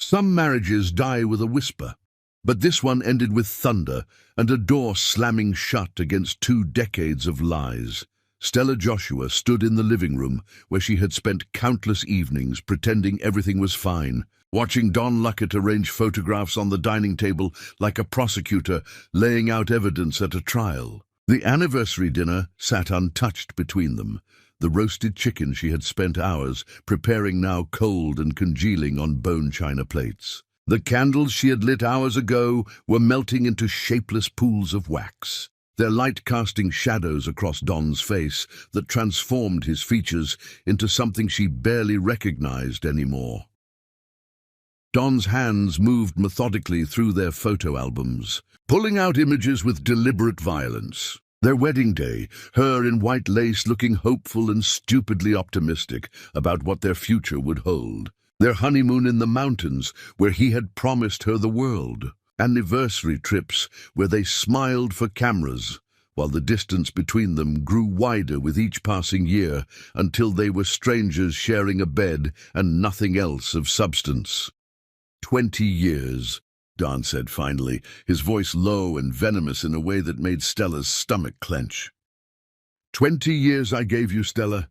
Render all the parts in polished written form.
Some marriages die with a whisper, but this one ended with thunder and a door slamming shut against 2 decades of lies. Stella Joshua stood in the living room where she had spent countless evenings pretending everything was fine, watching Don Luckett arrange photographs on the dining table like a prosecutor laying out evidence at a trial. The anniversary dinner sat untouched between them. The roasted chicken she had spent hours preparing now cold and congealing on bone china plates. The candles she had lit hours ago were melting into shapeless pools of wax, their light casting shadows across Don's face that transformed his features into something she barely recognized anymore. Don's hands moved methodically through their photo albums, pulling out images with deliberate violence. Their wedding day, her in white lace looking hopeful and stupidly optimistic about what their future would hold. Their honeymoon in the mountains, where he had promised her the world. Anniversary trips, where they smiled for cameras, while the distance between them grew wider with each passing year until they were strangers sharing a bed and nothing else of substance. 20 years. Don said finally, his voice low and venomous in a way that made Stella's stomach clench. 20 years I gave you, Stella.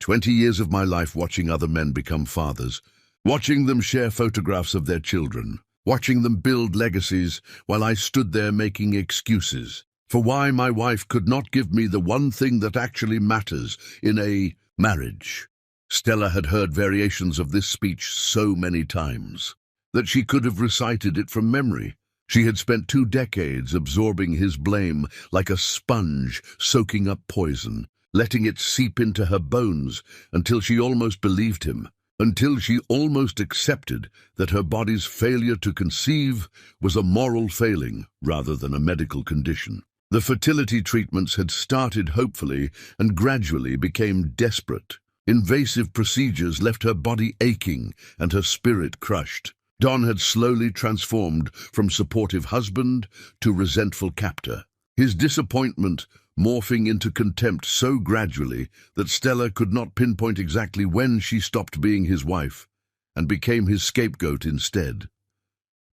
20 years of my life watching other men become fathers, watching them share photographs of their children, watching them build legacies while I stood there making excuses for why my wife could not give me the one thing that actually matters in a marriage. Stella had heard variations of this speech so many times that she could have recited it from memory. She had spent 2 decades absorbing his blame like a sponge soaking up poison, letting it seep into her bones until she almost believed him, until she almost accepted that her body's failure to conceive was a moral failing rather than a medical condition. The fertility treatments had started hopefully and gradually became desperate. Invasive procedures left her body aching and her spirit crushed. Don had slowly transformed from supportive husband to resentful captor, his disappointment morphing into contempt so gradually that Stella could not pinpoint exactly when she stopped being his wife and became his scapegoat instead.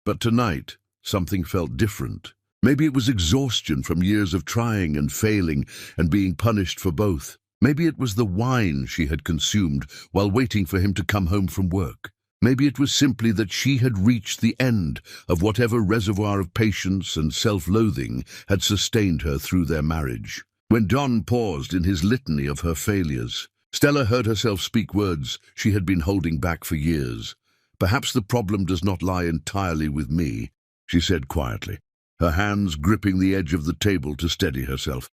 But tonight, something felt different. Maybe it was exhaustion from years of trying and failing and being punished for both. Maybe it was the wine she had consumed while waiting for him to come home from work. Maybe it was simply that she had reached the end of whatever reservoir of patience and self-loathing had sustained her through their marriage. When Don paused in his litany of her failures, Stella heard herself speak words she had been holding back for years. "Perhaps the problem does not lie entirely with me," she said quietly, her hands gripping the edge of the table to steady herself.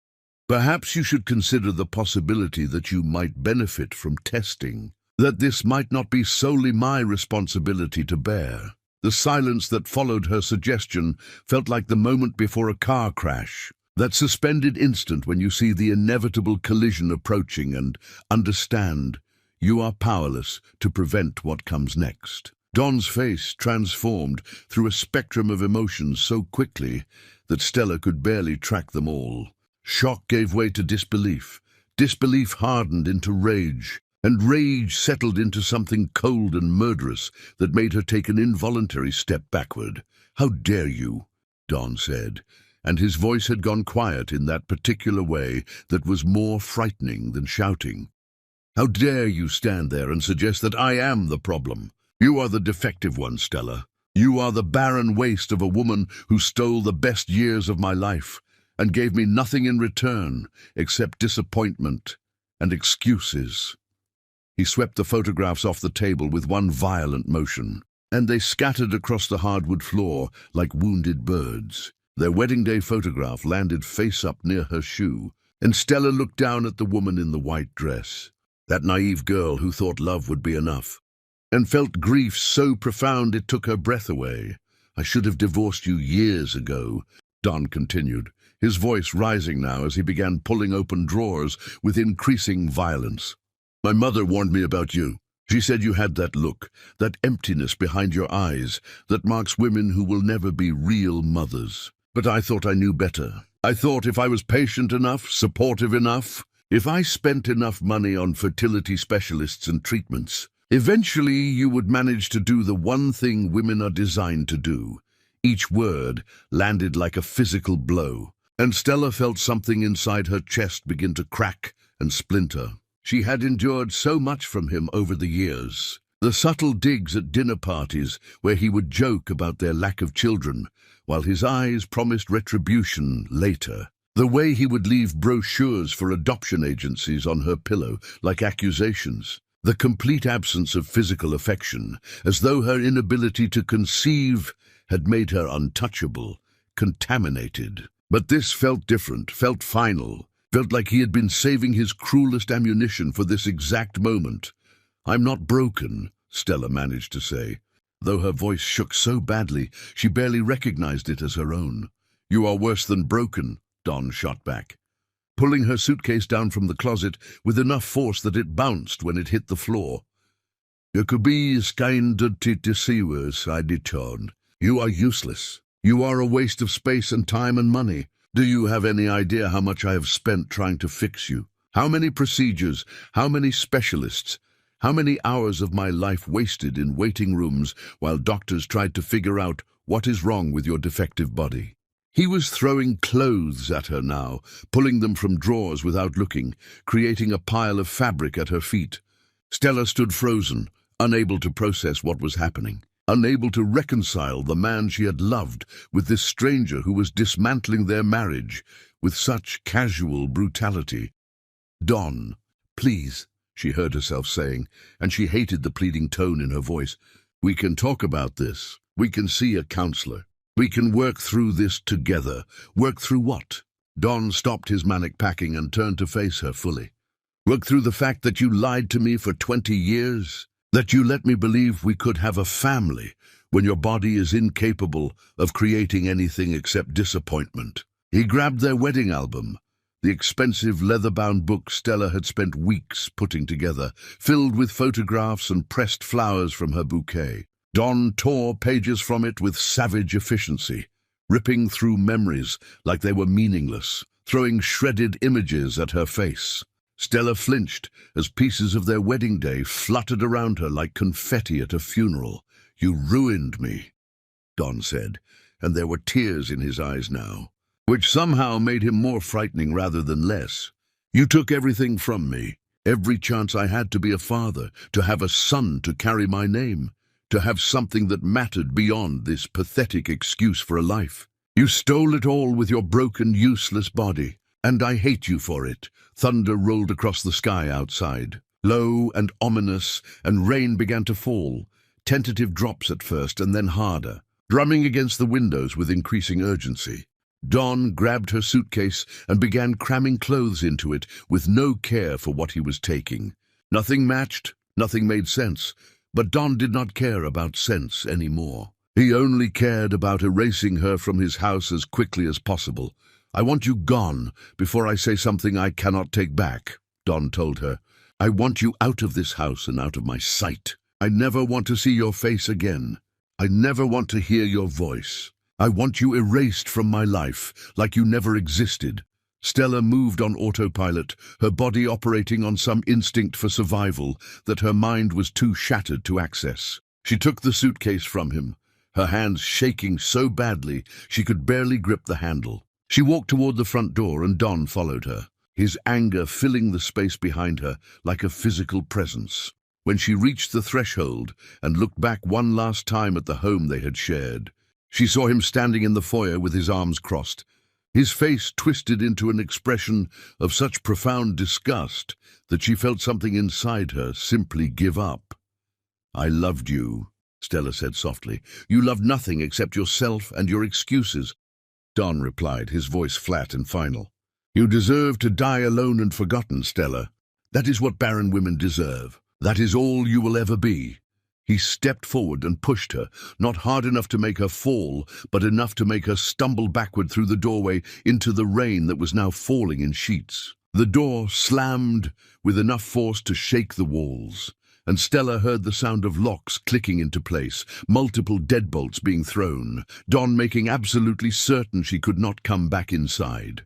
"Perhaps you should consider the possibility that you might benefit from testing, that this might not be solely my responsibility to bear." The silence that followed her suggestion felt like the moment before a car crash, that suspended instant when you see the inevitable collision approaching and understand you are powerless to prevent what comes next. Don's face transformed through a spectrum of emotions so quickly that Stella could barely track them all. Shock gave way to disbelief. Disbelief hardened into rage, and rage settled into something cold and murderous that made her take an involuntary step backward. "How dare you?" Don said, and his voice had gone quiet in that particular way that was more frightening than shouting. "How dare you stand there and suggest that I am the problem? You are the defective one, Stella. You are the barren waste of a woman who stole the best years of my life and gave me nothing in return except disappointment and excuses." He swept the photographs off the table with one violent motion, and they scattered across the hardwood floor like wounded birds. Their wedding day photograph landed face up near her shoe, and Stella looked down at the woman in the white dress, that naive girl who thought love would be enough, and felt grief so profound it took her breath away. "I should have divorced you years ago," Don continued, his voice rising now as he began pulling open drawers with increasing violence. "My mother warned me about you. She said you had that look, that emptiness behind your eyes that marks women who will never be real mothers. But I thought I knew better. I thought if I was patient enough, supportive enough, if I spent enough money on fertility specialists and treatments, Eventually, you would manage to do the one thing women are designed to do. Each word landed like a physical blow, and Stella felt something inside her chest begin to crack and splinter. She had endured so much from him over the years. The subtle digs at dinner parties where he would joke about their lack of children, while his eyes promised retribution later. The way he would leave brochures for adoption agencies on her pillow like accusations. The complete absence of physical affection, as though her inability to conceive had made her untouchable, contaminated. But this felt different, felt final, felt like he had been saving his cruelest ammunition for this exact moment. "I'm not broken," Stella managed to say, though her voice shook so badly she barely recognized it as her own. "You are worse than broken," Don shot back, pulling her suitcase down from the closet with enough force that it bounced when it hit the floor. "You could be skinded to see worse," I returned. "You are useless. You are a waste of space and time and money. Do you have any idea how much I have spent trying to fix you? How many procedures, how many specialists, how many hours of my life wasted in waiting rooms while doctors tried to figure out what is wrong with your defective body?" He was throwing clothes at her now, pulling them from drawers without looking, creating a pile of fabric at her feet. Stella stood frozen, unable to process what was happening, unable to reconcile the man she had loved with this stranger who was dismantling their marriage with such casual brutality. "Don, please," she heard herself saying, and she hated the pleading tone in her voice. "We can talk about this. We can see a counselor. We can work through this together." "Work through what?" Don stopped his manic packing and turned to face her fully. "Work through the fact that you lied to me for 20 years? That you let me believe we could have a family when your body is incapable of creating anything except disappointment." He grabbed their wedding album, the expensive leather-bound book Stella had spent weeks putting together, filled with photographs and pressed flowers from her bouquet. Don tore pages from it with savage efficiency, ripping through memories like they were meaningless, throwing shredded images at her face. Stella flinched as pieces of their wedding day fluttered around her like confetti at a funeral. "You ruined me," Don said, and there were tears in his eyes now, which somehow made him more frightening rather than less. "You took everything from me, every chance I had to be a father, to have a son to carry my name, to have something that mattered beyond this pathetic excuse for a life. You stole it all with your broken, useless body, and I hate you for it." Thunder rolled across the sky outside, low and ominous, and rain began to fall, tentative drops at first and then harder, drumming against the windows with increasing urgency. Don grabbed her suitcase and began cramming clothes into it with no care for what he was taking. Nothing matched, nothing made sense. But Don did not care about sense anymore. He only cared about erasing her from his house as quickly as possible. "I want you gone before I say something I cannot take back," Don told her. "I want you out of this house and out of my sight. I never want to see your face again. I never want to hear your voice. I want you erased from my life, like you never existed." Stella moved on autopilot, her body operating on some instinct for survival that her mind was too shattered to access. She took the suitcase from him, her hands shaking so badly she could barely grip the handle. She walked toward the front door and Don followed her, his anger filling the space behind her like a physical presence. When she reached the threshold and looked back one last time at the home they had shared, she saw him standing in the foyer with his arms crossed, his face twisted into an expression of such profound disgust that she felt something inside her simply give up. "I loved you," Stella said softly. "You loved nothing except yourself and your excuses." Don replied, his voice flat and final. "You deserve to die alone and forgotten, Stella. That is what barren women deserve. That is all you will ever be." He stepped forward and pushed her, not hard enough to make her fall, but enough to make her stumble backward through the doorway into the rain that was now falling in sheets. The door slammed with enough force to shake the walls, and Stella heard the sound of locks clicking into place, multiple deadbolts being thrown, Don making absolutely certain she could not come back inside.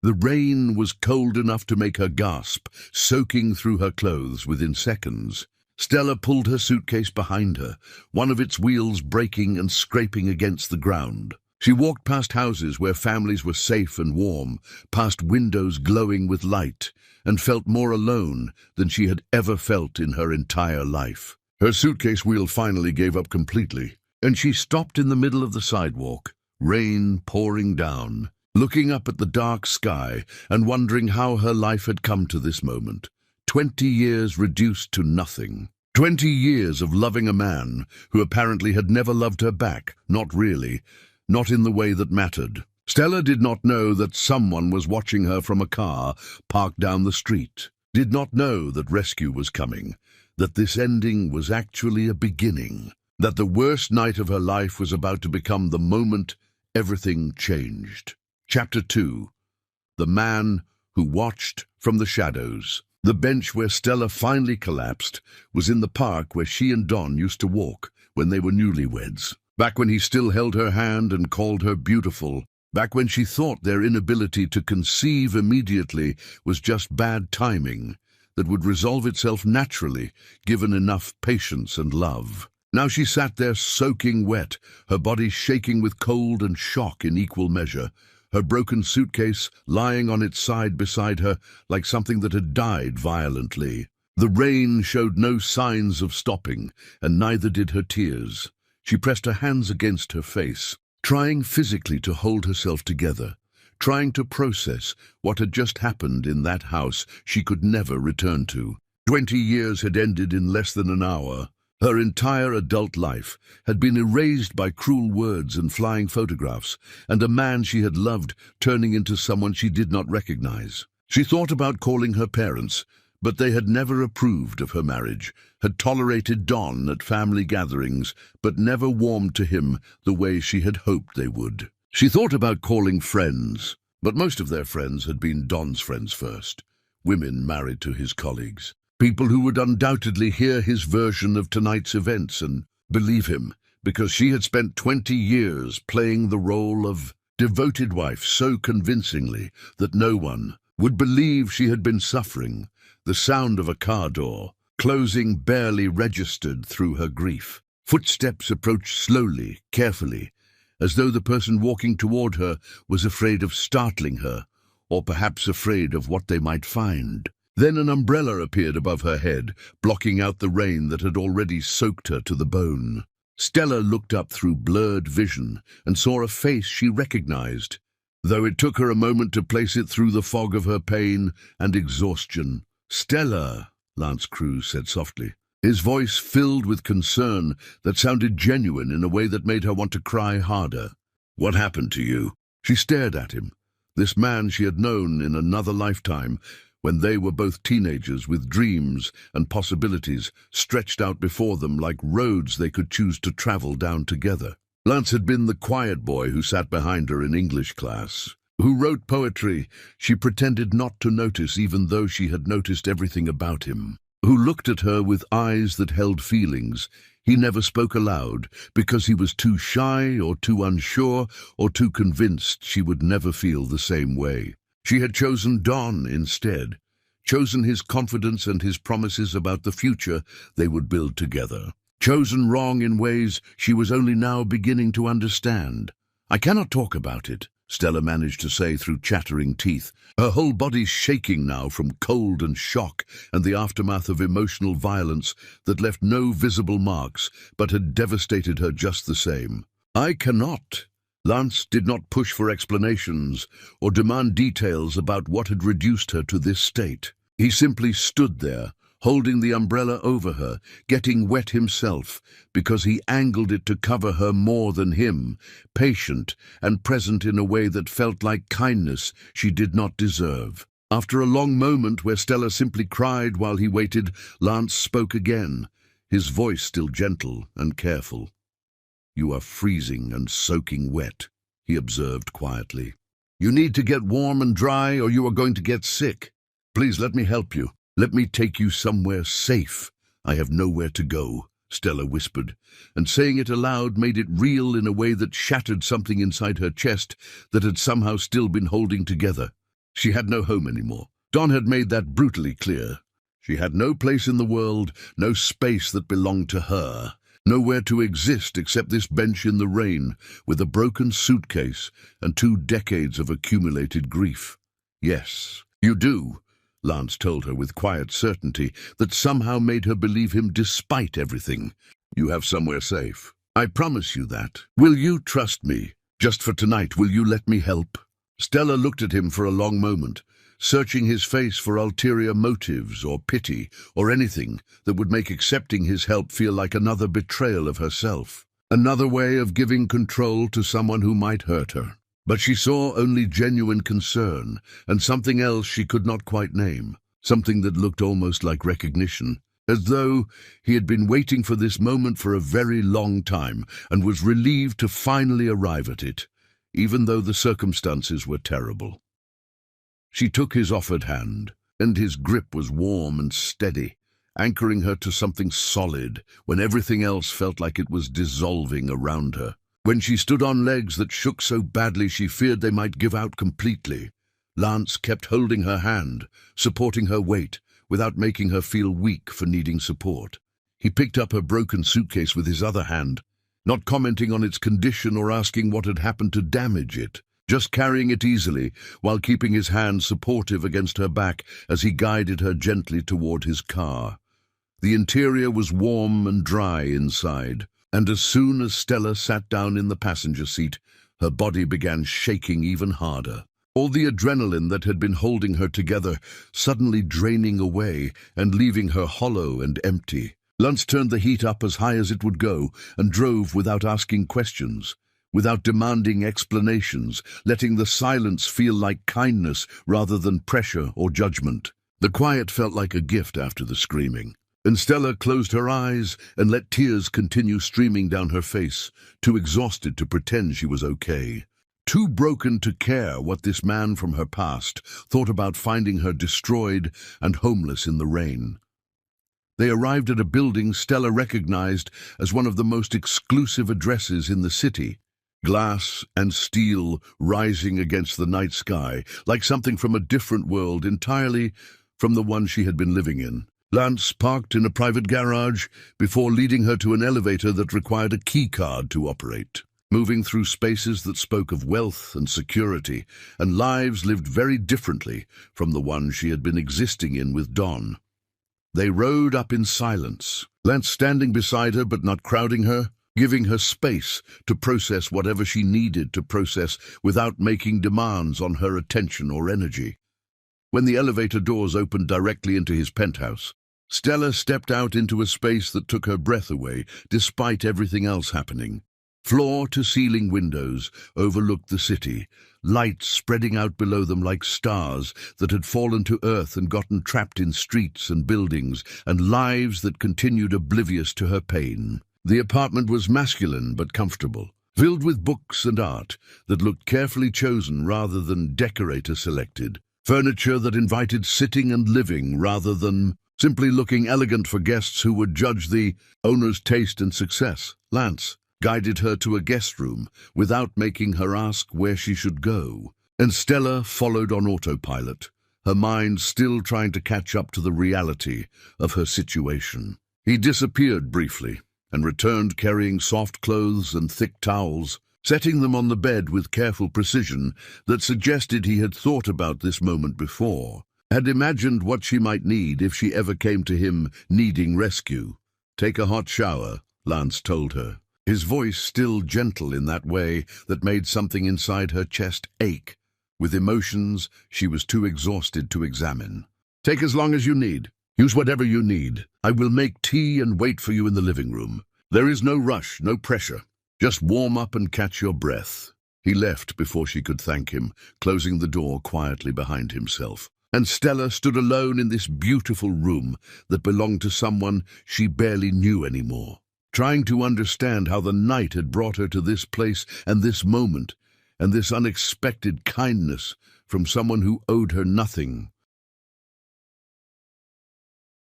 The rain was cold enough to make her gasp, soaking through her clothes within seconds. Stella pulled her suitcase behind her, one of its wheels breaking and scraping against the ground. She walked past houses where families were safe and warm, past windows glowing with light, and felt more alone than she had ever felt in her entire life. Her suitcase wheel finally gave up completely, and she stopped in the middle of the sidewalk, rain pouring down, looking up at the dark sky and wondering how her life had come to this moment. 20 years reduced to nothing. 20 years of loving a man who apparently had never loved her back, not really, not in the way that mattered. Stella did not know that someone was watching her from a car parked down the street, did not know that rescue was coming, that this ending was actually a beginning, that the worst night of her life was about to become the moment everything changed. Chapter 2. The Man Who Watched from the Shadows. The bench where Stella finally collapsed was in the park where she and Don used to walk when they were newlyweds. Back when he still held her hand and called her beautiful. Back when she thought their inability to conceive immediately was just bad timing that would resolve itself naturally, given enough patience and love. Now she sat there soaking wet, her body shaking with cold and shock in equal measure, her broken suitcase lying on its side beside her like something that had died violently. The rain showed no signs of stopping, and neither did her tears. She pressed her hands against her face, trying physically to hold herself together, trying to process what had just happened in that house she could never return to. 20 years had ended in less than an hour. Her entire adult life had been erased by cruel words and flying photographs, and a man she had loved turning into someone she did not recognize. She thought about calling her parents, but they had never approved of her marriage, had tolerated Don at family gatherings, but never warmed to him the way she had hoped they would. She thought about calling friends, but most of their friends had been Don's friends first, women married to his colleagues, people who would undoubtedly hear his version of tonight's events and believe him, because she had spent 20 years playing the role of devoted wife so convincingly that no one would believe she had been suffering. The sound of a car door closing barely registered through her grief. Footsteps approached slowly, carefully, as though the person walking toward her was afraid of startling her, or perhaps afraid of what they might find. Then an umbrella appeared above her head, blocking out the rain that had already soaked her to the bone. Stella looked up through blurred vision and saw a face she recognized, though it took her a moment to place it through the fog of her pain and exhaustion. "Stella," Lance Cruz said softly, his voice filled with concern that sounded genuine in a way that made her want to cry harder. "What happened to you?" She stared at him, this man she had known in another lifetime, when they were both teenagers with dreams and possibilities stretched out before them like roads they could choose to travel down together. Lance had been the quiet boy who sat behind her in English class, who wrote poetry she pretended not to notice even though she had noticed everything about him, who looked at her with eyes that held feelings he never spoke aloud because he was too shy or too unsure or too convinced she would never feel the same way. She had chosen Don instead, chosen his confidence and his promises about the future they would build together, chosen wrong in ways she was only now beginning to understand. "I cannot talk about it," Stella managed to say through chattering teeth, her whole body shaking now from cold and shock and the aftermath of emotional violence that left no visible marks but had devastated her just the same. "I cannot." Lance did not push for explanations or demand details about what had reduced her to this state. He simply stood there, holding the umbrella over her, getting wet himself, because he angled it to cover her more than him, patient and present in a way that felt like kindness she did not deserve. After a long moment where Stella simply cried while he waited, Lance spoke again, his voice still gentle and careful. "You are freezing and soaking wet," he observed quietly. "You need to get warm and dry or you are going to get sick. Please let me help you. Let me take you somewhere safe. I have nowhere to go," Stella whispered, and saying it aloud made it real in a way that shattered something inside her chest that had somehow still been holding together. She had no home anymore. Don had made that brutally clear. She had no place in the world, no space that belonged to her, nowhere to exist except this bench in the rain with a broken suitcase and 2 decades of accumulated grief. Yes, you do, Lance told her with quiet certainty that somehow made her believe him despite everything. You have somewhere safe. I promise you that. Will you trust me? Just for tonight, will you let me help? Stella looked at him for a long moment, searching his face for ulterior motives or pity or anything that would make accepting his help feel like another betrayal of herself, another way of giving control to someone who might hurt her. But she saw only genuine concern and something else she could not quite name, something that looked almost like recognition, as though he had been waiting for this moment for a very long time and was relieved to finally arrive at it, even though the circumstances were terrible. She took his offered hand, and his grip was warm and steady, anchoring her to something solid when everything else felt like it was dissolving around her. When she stood on legs that shook so badly she feared they might give out completely, Lance kept holding her hand, supporting her weight, without making her feel weak for needing support. He picked up her broken suitcase with his other hand, not commenting on its condition or asking what had happened to damage it, just carrying it easily while keeping his hand supportive against her back as he guided her gently toward his car. The interior was warm and dry inside, and as soon as Stella sat down in the passenger seat, her body began shaking even harder. All the adrenaline that had been holding her together suddenly draining away and leaving her hollow and empty. Lance turned the heat up as high as it would go and drove without asking questions, without demanding explanations, letting the silence feel like kindness rather than pressure or judgment. The quiet felt like a gift after the screaming, and Stella closed her eyes and let tears continue streaming down her face, too exhausted to pretend she was okay. Too broken to care what this man from her past thought about finding her destroyed and homeless in the rain. They arrived at a building Stella recognized as one of the most exclusive addresses in the city. Glass and steel rising against the night sky, like something from a different world entirely from the one she had been living in. Lance parked in a private garage before leading her to an elevator that required a key card to operate. Moving through spaces that spoke of wealth and security, and lives lived very differently from the one she had been existing in with Don. They rode up in silence, Lance standing beside her but not crowding her, giving her space to process whatever she needed to process without making demands on her attention or energy. When the elevator doors opened directly into his penthouse, Stella stepped out into a space that took her breath away despite everything else happening. Floor-to-ceiling windows overlooked the city, lights spreading out below them like stars that had fallen to earth and gotten trapped in streets and buildings, and lives that continued oblivious to her pain. The apartment was masculine but comfortable, filled with books and art that looked carefully chosen rather than decorator-selected, furniture that invited sitting and living rather than simply looking elegant for guests who would judge the owner's taste and success. Lance guided her to a guest room without making her ask where she should go, and Stella followed on autopilot, her mind still trying to catch up to the reality of her situation. He disappeared briefly and returned carrying soft clothes and thick towels, setting them on the bed with careful precision that suggested he had thought about this moment before, had imagined what she might need if she ever came to him needing rescue. "Take a hot shower," Lance told her, his voice still gentle in that way that made something inside her chest ache, with emotions she was too exhausted to examine. "Take as long as you need. Use whatever you need. I will make tea and wait for you in the living room. There is no rush, no pressure. Just warm up and catch your breath." He left before she could thank him, closing the door quietly behind himself. And Stella stood alone in this beautiful room that belonged to someone she barely knew anymore, trying to understand how the night had brought her to this place and this moment, and this unexpected kindness from someone who owed her nothing.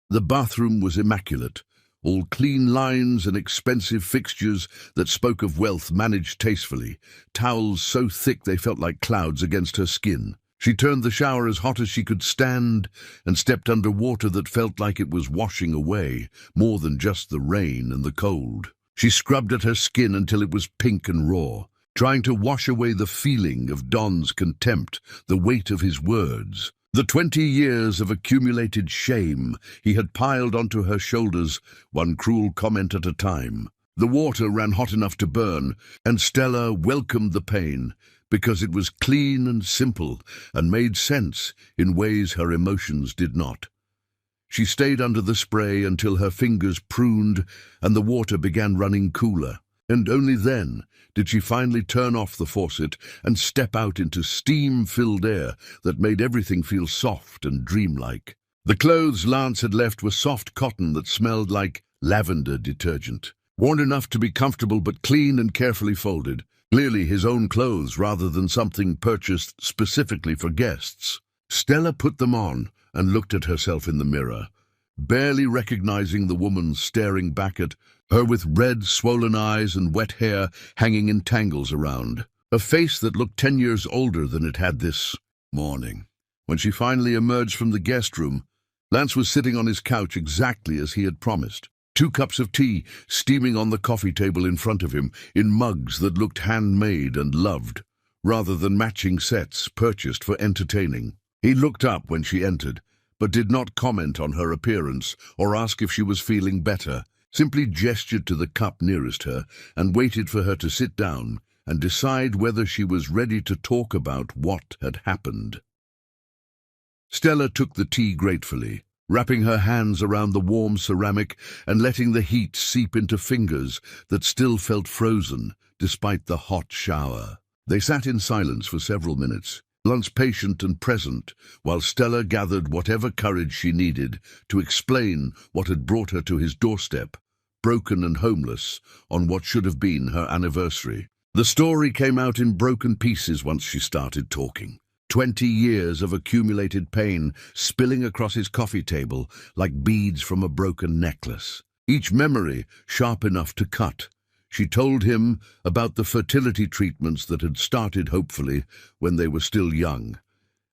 The bathroom was immaculate, all clean lines and expensive fixtures that spoke of wealth managed tastefully, towels so thick they felt like clouds against her skin. She turned the shower as hot as she could stand and stepped under water that felt like it was washing away more than just the rain and the cold. She scrubbed at her skin until it was pink and raw, trying to wash away the feeling of Don's contempt, the weight of his words, the 20 years of accumulated shame he had piled onto her shoulders, one cruel comment at a time. The water ran hot enough to burn, and Stella welcomed the pain, because it was clean and simple and made sense in ways her emotions did not. She stayed under the spray until her fingers pruned and the water began running cooler, and only then did she finally turn off the faucet and step out into steam-filled air that made everything feel soft and dreamlike. The clothes Lance had left were soft cotton that smelled like lavender detergent, worn enough to be comfortable but clean and carefully folded. Clearly his own clothes rather than something purchased specifically for guests. Stella put them on and looked at herself in the mirror, barely recognizing the woman staring back at her with red, swollen eyes and wet hair hanging in tangles around. A face that looked 10 years older than it had this morning. When she finally emerged from the guest room, Lance was sitting on his couch exactly as he had promised. 2 cups of tea steaming on the coffee table in front of him, in mugs that looked handmade and loved, rather than matching sets purchased for entertaining. He looked up when she entered, but did not comment on her appearance or ask if she was feeling better, simply gestured to the cup nearest her and waited for her to sit down and decide whether she was ready to talk about what had happened. Stella took the tea gratefully, wrapping her hands around the warm ceramic and letting the heat seep into fingers that still felt frozen despite the hot shower. They sat in silence for several minutes, Lance patient and present, while Stella gathered whatever courage she needed to explain what had brought her to his doorstep, broken and homeless, on what should have been her anniversary. The story came out in broken pieces once she started talking. 20 years of accumulated pain spilling across his coffee table like beads from a broken necklace. Each memory sharp enough to cut. She told him about the fertility treatments that had started, hopefully, when they were still young,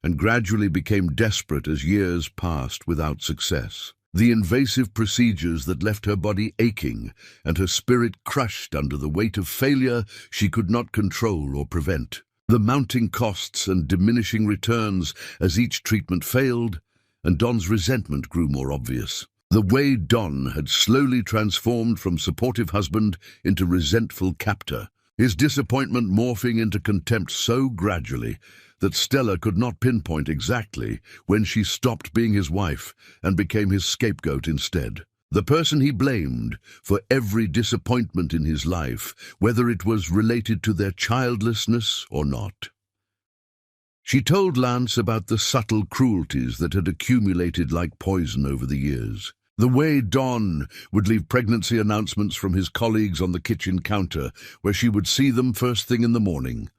and gradually became desperate as years passed without success. The invasive procedures that left her body aching and her spirit crushed under the weight of failure she could not control or prevent. The mounting costs and diminishing returns as each treatment failed, and Don's resentment grew more obvious. The way Don had slowly transformed from supportive husband into resentful captor, his disappointment morphing into contempt so gradually that Stella could not pinpoint exactly when she stopped being his wife and became his scapegoat instead. The person he blamed for every disappointment in his life, whether it was related to their childlessness or not. She told Lance about the subtle cruelties that had accumulated like poison over the years. The way Don would leave pregnancy announcements from his colleagues on the kitchen counter, where she would see them first thing in the morning.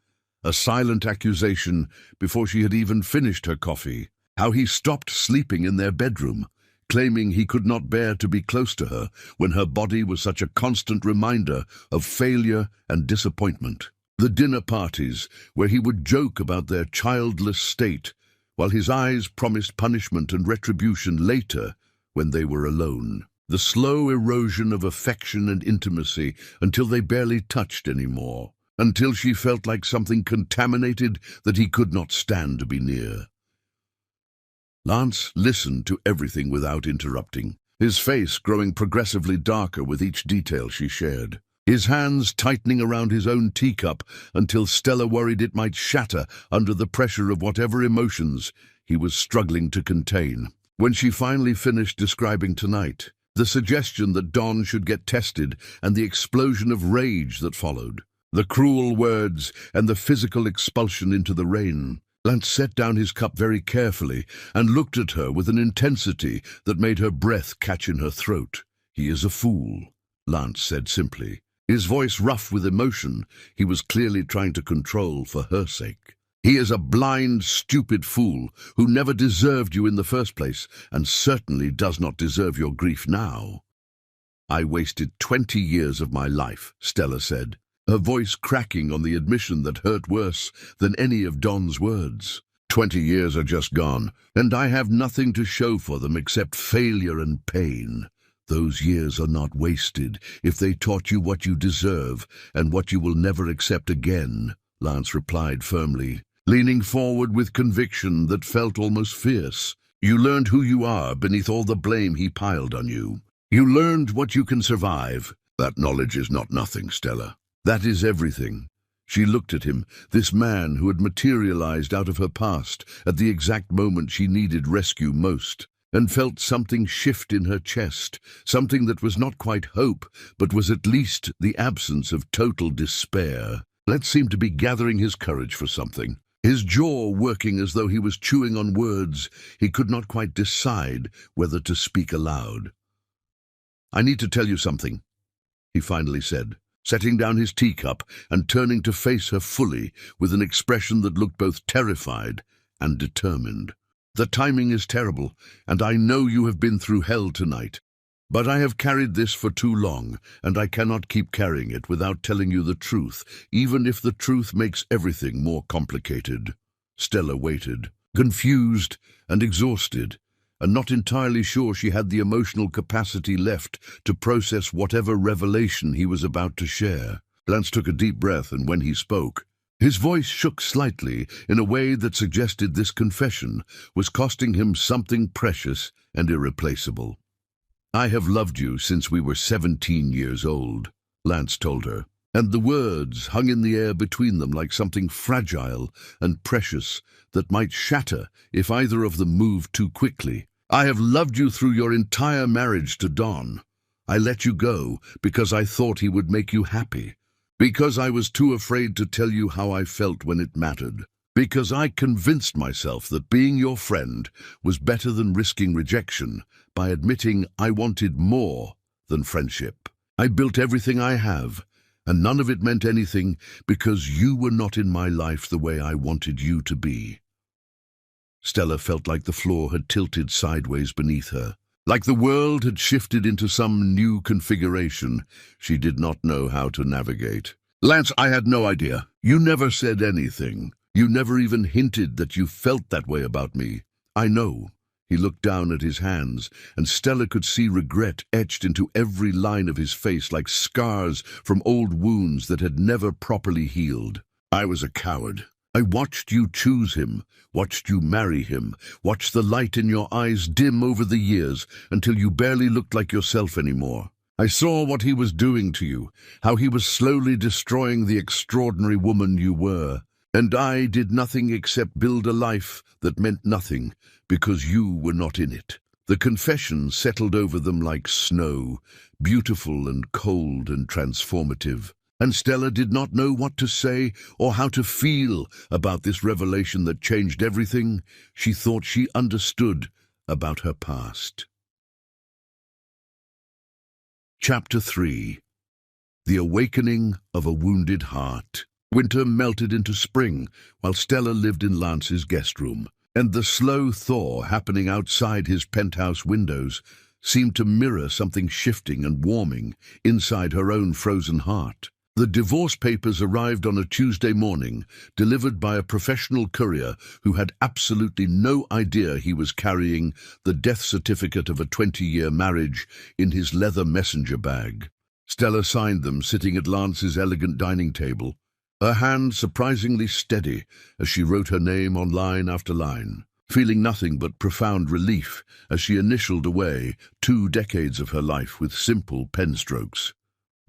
A silent accusation before she had even finished her coffee. How he stopped sleeping in their bedroom, claiming he could not bear to be close to her when her body was such a constant reminder of failure and disappointment. The dinner parties, where he would joke about their childless state, while his eyes promised punishment and retribution later when they were alone. The slow erosion of affection and intimacy until they barely touched anymore, until she felt like something contaminated that he could not stand to be near. Lance listened to everything without interrupting, his face growing progressively darker with each detail she shared, his hands tightening around his own teacup until Stella worried it might shatter under the pressure of whatever emotions he was struggling to contain. When she finally finished describing tonight, the suggestion that Don should get tested and the explosion of rage that followed, the cruel words and the physical expulsion into the rain, Lance set down his cup very carefully and looked at her with an intensity that made her breath catch in her throat. "He is a fool," Lance said simply. His voice rough with emotion he was clearly trying to control for her sake. "He is a blind, stupid fool who never deserved you in the first place and certainly does not deserve your grief now." "I wasted 20 years of my life," Stella said, her voice cracking on the admission that hurt worse than any of Don's words. 20 years are just gone, and I have nothing to show for them except failure and pain. Those years are not wasted if they taught you what you deserve and what you will never accept again, Lance replied firmly, leaning forward with conviction that felt almost fierce. You learned who you are beneath all the blame he piled on you. You learned what you can survive. That knowledge is not nothing, Stella. That is everything. She looked at him, this man who had materialized out of her past at the exact moment she needed rescue most, and felt something shift in her chest, something that was not quite hope, but was at least the absence of total despair. Lance seemed to be gathering his courage for something, his jaw working as though he was chewing on words he could not quite decide whether to speak aloud. I need to tell you something, he finally said, setting down his teacup and turning to face her fully with an expression that looked both terrified and determined. The timing is terrible, and I know you have been through hell tonight. But I have carried this for too long, and I cannot keep carrying it without telling you the truth, even if the truth makes everything more complicated. Stella waited, confused and exhausted, and not entirely sure she had the emotional capacity left to process whatever revelation he was about to share. Lance took a deep breath, and when he spoke, his voice shook slightly in a way that suggested this confession was costing him something precious and irreplaceable. I have loved you since we were 17 years old, Lance told her, and the words hung in the air between them like something fragile and precious that might shatter if either of them moved too quickly. I have loved you through your entire marriage to Don. I let you go because I thought he would make you happy, because I was too afraid to tell you how I felt when it mattered, because I convinced myself that being your friend was better than risking rejection by admitting I wanted more than friendship. I built everything I have, and none of it meant anything because you were not in my life the way I wanted you to be. Stella felt like the floor had tilted sideways beneath her, like the world had shifted into some new configuration she did not know how to navigate. Lance, I had no idea. You never said anything. You never even hinted that you felt that way about me. I know. He looked down at his hands, and Stella could see regret etched into every line of his face like scars from old wounds that had never properly healed. I was a coward. I watched you choose him, watched you marry him, watched the light in your eyes dim over the years until you barely looked like yourself anymore. I saw what he was doing to you, how he was slowly destroying the extraordinary woman you were. And I did nothing except build a life that meant nothing because you were not in it. The confession settled over them like snow, beautiful and cold and transformative. And Stella did not know what to say or how to feel about this revelation that changed everything she thought she understood about her past. Chapter 3. The Awakening of a Wounded Heart. Winter melted into spring while Stella lived in Lance's guest room, and the slow thaw happening outside his penthouse windows seemed to mirror something shifting and warming inside her own frozen heart. The divorce papers arrived on a Tuesday morning, delivered by a professional courier who had absolutely no idea he was carrying the death certificate of a 20-year marriage in his leather messenger bag. Stella signed them sitting at Lance's elegant dining table, her hand surprisingly steady as she wrote her name on line after line, feeling nothing but profound relief as she initialed away 2 decades of her life with simple pen strokes.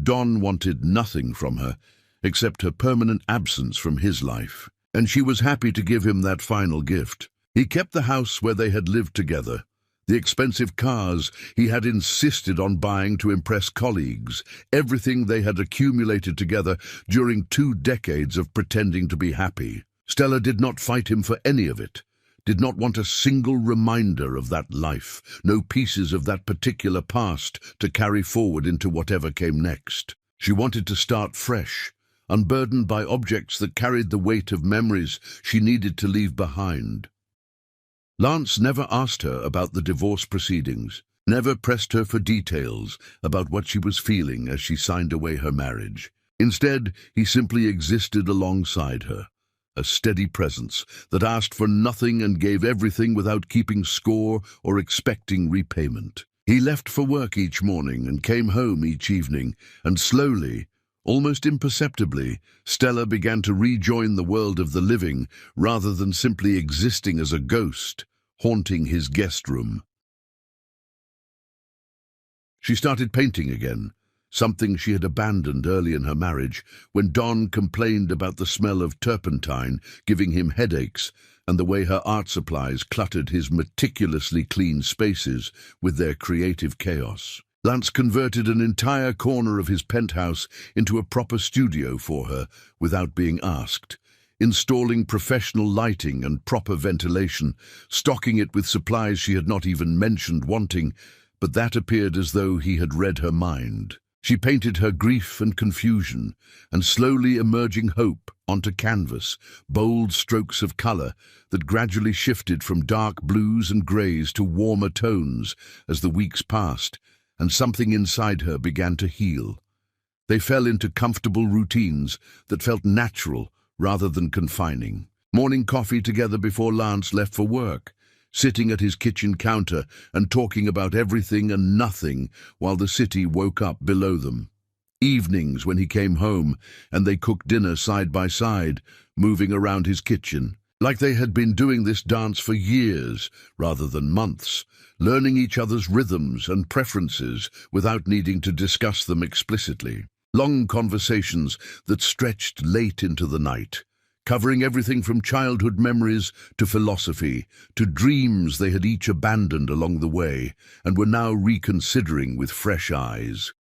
Don wanted nothing from her except her permanent absence from his life, and she was happy to give him that final gift. He kept the house where they had lived together, the expensive cars he had insisted on buying to impress colleagues, everything they had accumulated together during 2 decades of pretending to be happy. Stella did not fight him for any of it, did not want a single reminder of that life, no pieces of that particular past to carry forward into whatever came next. She wanted to start fresh, unburdened by objects that carried the weight of memories she needed to leave behind. Lance never asked her about the divorce proceedings, never pressed her for details about what she was feeling as she signed away her marriage. Instead, he simply existed alongside her, a steady presence that asked for nothing and gave everything without keeping score or expecting repayment. He left for work each morning and came home each evening, and slowly, almost imperceptibly, Stella began to rejoin the world of the living rather than simply existing as a ghost, haunting his guest room. She started painting again, something she had abandoned early in her marriage when Don complained about the smell of turpentine giving him headaches and the way her art supplies cluttered his meticulously clean spaces with their creative chaos. Lance converted an entire corner of his penthouse into a proper studio for her without being asked, installing professional lighting and proper ventilation, stocking it with supplies she had not even mentioned wanting, but that appeared as though he had read her mind. She painted her grief and confusion, and slowly emerging hope onto canvas, bold strokes of color that gradually shifted from dark blues and grays to warmer tones as the weeks passed, and something inside her began to heal. They fell into comfortable routines that felt natural rather than confining. Morning coffee together before Lance left for work, sitting at his kitchen counter and talking about everything and nothing while the city woke up below them. Evenings when he came home and they cooked dinner side by side, moving around his kitchen, like they had been doing this dance for years rather than months, learning each other's rhythms and preferences without needing to discuss them explicitly. Long conversations that stretched late into the night, covering everything from childhood memories to philosophy, to dreams they had each abandoned along the way and were now reconsidering with fresh eyes.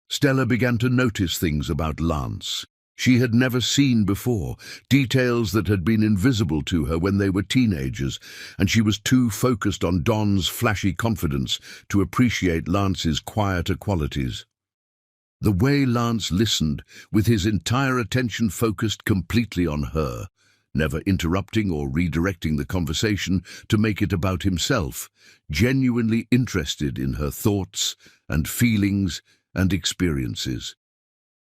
Stella began to notice things about Lance she had never seen before, details that had been invisible to her when they were teenagers, and she was too focused on Don's flashy confidence to appreciate Lance's quieter qualities. The way Lance listened, with his entire attention focused completely on her, never interrupting or redirecting the conversation to make it about himself, genuinely interested in her thoughts and feelings and experiences.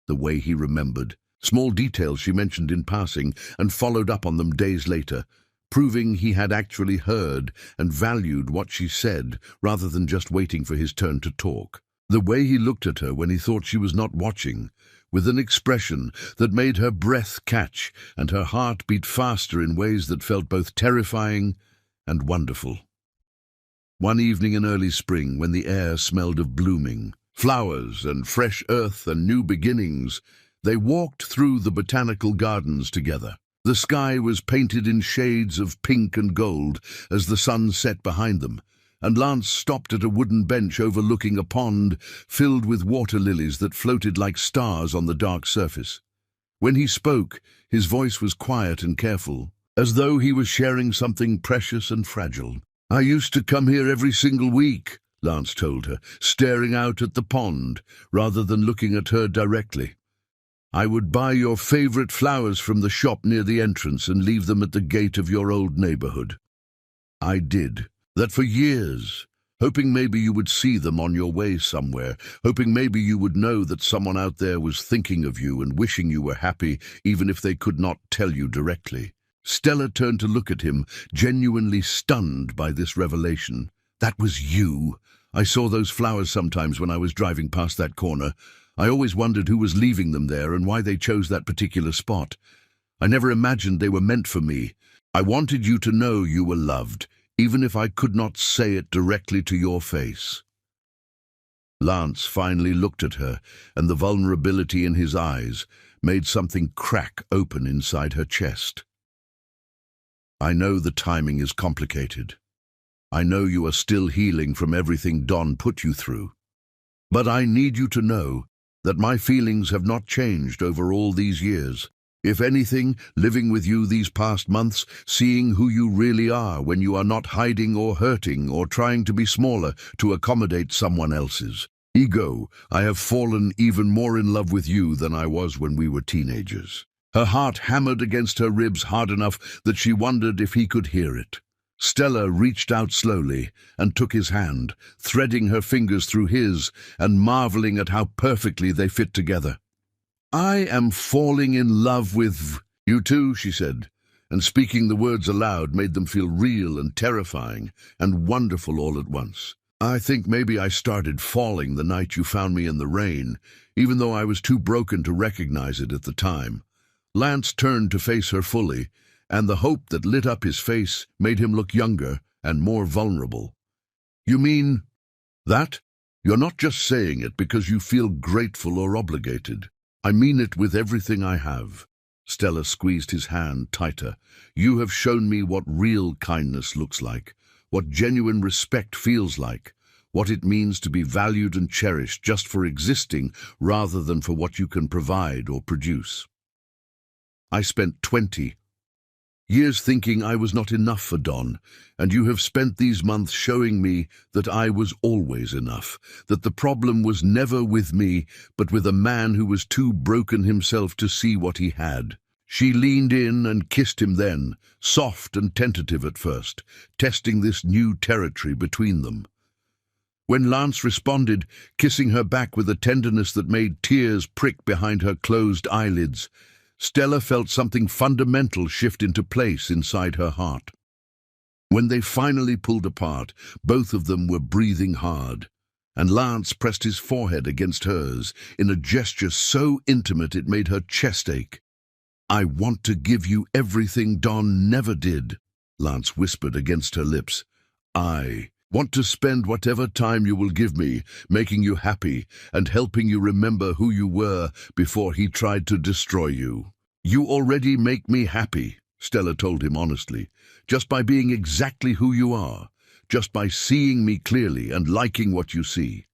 The way he remembered small details she mentioned in passing and followed up on them days later, proving he had actually heard and valued what she said rather than just waiting for his turn to talk. The way he looked at her when he thought she was not watching, with an expression that made her breath catch and her heart beat faster in ways that felt both terrifying and wonderful. One evening in early spring, when the air smelled of blooming, flowers and fresh earth and new beginnings, they walked through the botanical gardens together. The sky was painted in shades of pink and gold as the sun set behind them, and Lance stopped at a wooden bench overlooking a pond filled with water lilies that floated like stars on the dark surface. When he spoke, his voice was quiet and careful, as though he was sharing something precious and fragile. "I used to come here every single week," Lance told her, staring out at the pond rather than looking at her directly. "I would buy your favorite flowers from the shop near the entrance and leave them at the gate of your old neighborhood. I did that for years, hoping maybe you would see them on your way somewhere, hoping maybe you would know that someone out there was thinking of you and wishing you were happy, even if they could not tell you directly." Stella turned to look at him, genuinely stunned by this revelation. "That was you. I saw those flowers sometimes when I was driving past that corner. I always wondered who was leaving them there and why they chose that particular spot. I never imagined they were meant for me. I wanted you to know you were loved, even if I could not say it directly to your face." Lance finally looked at her, and the vulnerability in his eyes made something crack open inside her chest. "I know the timing is complicated. I know you are still healing from everything Don put you through. But I need you to know that my feelings have not changed over all these years. If anything, living with you these past months, seeing who you really are when you are not hiding or hurting or trying to be smaller to accommodate someone else's ego, I have fallen even more in love with you than I was when we were teenagers." Her heart hammered against her ribs hard enough that she wondered if he could hear it. Stella reached out slowly and took his hand, threading her fingers through his and marveling at how perfectly they fit together. "I am falling in love with You too, she said, and speaking the words aloud made them feel real and terrifying and wonderful all at once. I think maybe I started falling the night you found me in the rain, even though I was too broken to recognize it at the time. Lance turned to face her fully, and the hope that lit up his face made him look younger and more vulnerable. You mean that? You're not just saying it because you feel grateful or obligated. I mean it with everything I have. Stella squeezed his hand tighter. You have shown me what real kindness looks like, what genuine respect feels like, what it means to be valued and cherished just for existing rather than for what you can provide or produce. I spent 20 years thinking I was not enough for Don, and you have spent these months showing me that I was always enough, that the problem was never with me, but with a man who was too broken himself to see what he had. She leaned in and kissed him then, soft and tentative at first, testing this new territory between them. When Lance responded, kissing her back with a tenderness that made tears prick behind her closed eyelids, Stella felt something fundamental shift into place inside her heart. When they finally pulled apart, both of them were breathing hard, and Lance pressed his forehead against hers in a gesture so intimate it made her chest ache. I want to give you everything Don never did, Lance whispered against her lips. I want to spend whatever time you will give me, making you happy and helping you remember who you were before he tried to destroy you. You already make me happy, Stella told him honestly, just by being exactly who you are, just by seeing me clearly and liking what you see.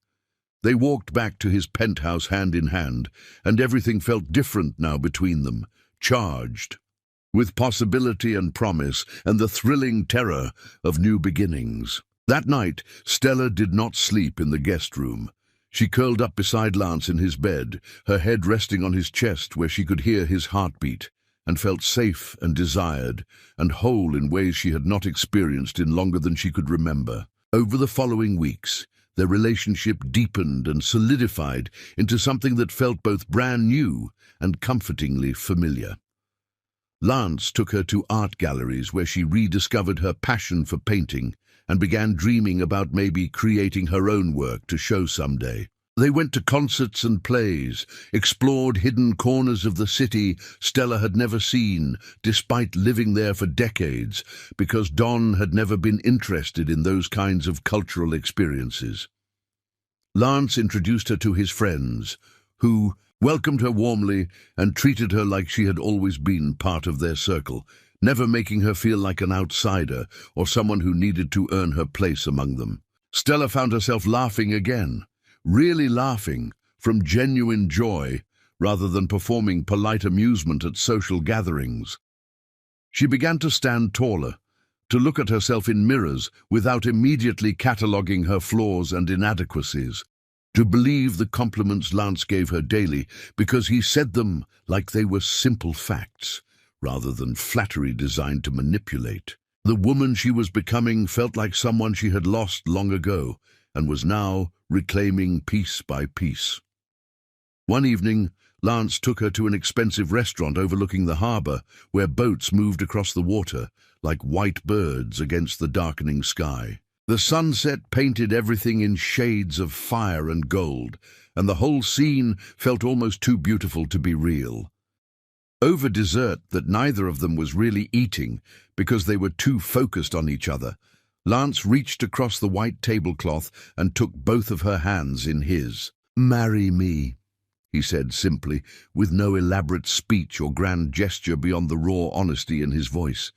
They walked back to his penthouse hand in hand, and everything felt different now between them, charged with possibility and promise and the thrilling terror of new beginnings. That night, Stella did not sleep in the guest room. She curled up beside Lance in his bed, her head resting on his chest where she could hear his heartbeat, and felt safe and desired, and whole in ways she had not experienced in longer than she could remember. Over the following weeks, their relationship deepened and solidified into something that felt both brand new and comfortingly familiar. Lance took her to art galleries where she rediscovered her passion for painting and began dreaming about maybe creating her own work to show someday. They went to concerts and plays, explored hidden corners of the city Stella had never seen, despite living there for decades, because Don had never been interested in those kinds of cultural experiences. Lance introduced her to his friends, who welcomed her warmly and treated her like she had always been part of their circle, never making her feel like an outsider or someone who needed to earn her place among them. Stella found herself laughing again, really laughing, from genuine joy, rather than performing polite amusement at social gatherings. She began to stand taller, to look at herself in mirrors without immediately cataloguing her flaws and inadequacies, to believe the compliments Lance gave her daily because he said them like they were simple facts, rather than flattery designed to manipulate. The woman she was becoming felt like someone she had lost long ago and was now reclaiming piece by piece. One evening, Lance took her to an expensive restaurant overlooking the harbor, where boats moved across the water like white birds against the darkening sky. The sunset painted everything in shades of fire and gold, and the whole scene felt almost too beautiful to be real. Over dessert that neither of them was really eating because they were too focused on each other, Lance reached across the white tablecloth and took both of her hands in his. "Marry me," he said simply, with no elaborate speech or grand gesture beyond the raw honesty in his voice.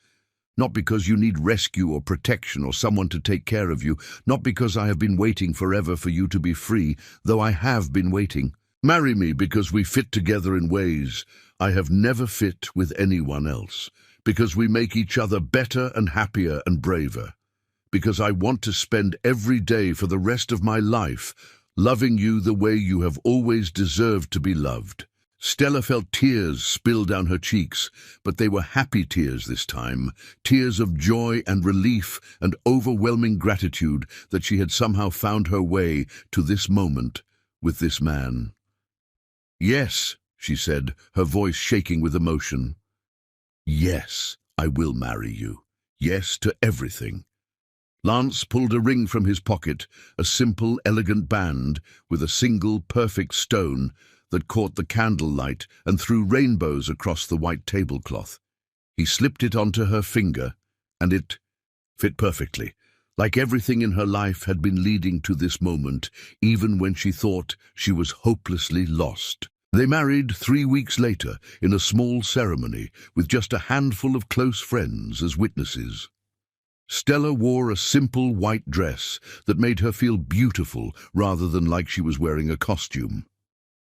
"Not because you need rescue or protection or someone to take care of you, not because I have been waiting forever for you to be free, though I have been waiting. Marry me because we fit together in ways I have never fit with anyone else, because we make each other better and happier and braver, because I want to spend every day for the rest of my life loving you the way you have always deserved to be loved." Stella felt tears spill down her cheeks, but they were happy tears this time, tears of joy and relief and overwhelming gratitude that she had somehow found her way to this moment with this man. "Yes," she said, her voice shaking with emotion. Yes, I will marry you. Yes to everything. Lance pulled a ring from his pocket, a simple, elegant band with a single, perfect stone that caught the candlelight and threw rainbows across the white tablecloth. He slipped it onto her finger, and it fit perfectly, like everything in her life had been leading to this moment, even when she thought she was hopelessly lost. They married 3 weeks later in a small ceremony with just a handful of close friends as witnesses. Stella wore a simple white dress that made her feel beautiful rather than like she was wearing a costume.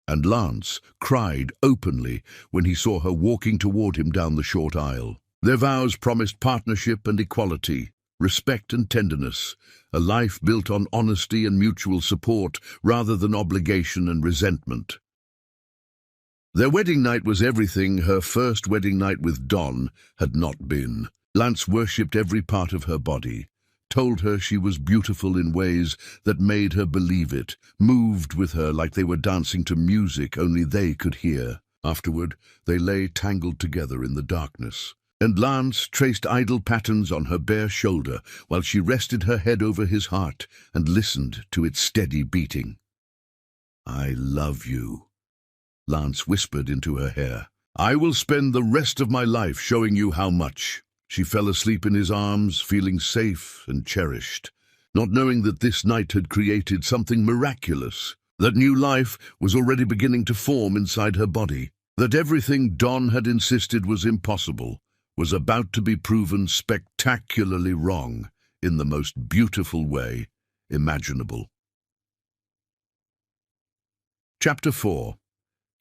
And Lance cried openly when he saw her walking toward him down the short aisle. Their vows promised partnership and equality, respect and tenderness, a life built on honesty and mutual support rather than obligation and resentment. Their wedding night was everything her first wedding night with Don had not been. Lance worshipped every part of her body, told her she was beautiful in ways that made her believe it, moved with her like they were dancing to music only they could hear. Afterward, they lay tangled together in the darkness, and Lance traced idle patterns on her bare shoulder while she rested her head over his heart and listened to its steady beating. "I love you," Lance whispered into her hair. "I will spend the rest of my life showing you how much." She fell asleep in his arms, feeling safe and cherished, not knowing that this night had created something miraculous, that new life was already beginning to form inside her body, that everything Don had insisted was impossible was about to be proven spectacularly wrong in the most beautiful way imaginable. Chapter 4.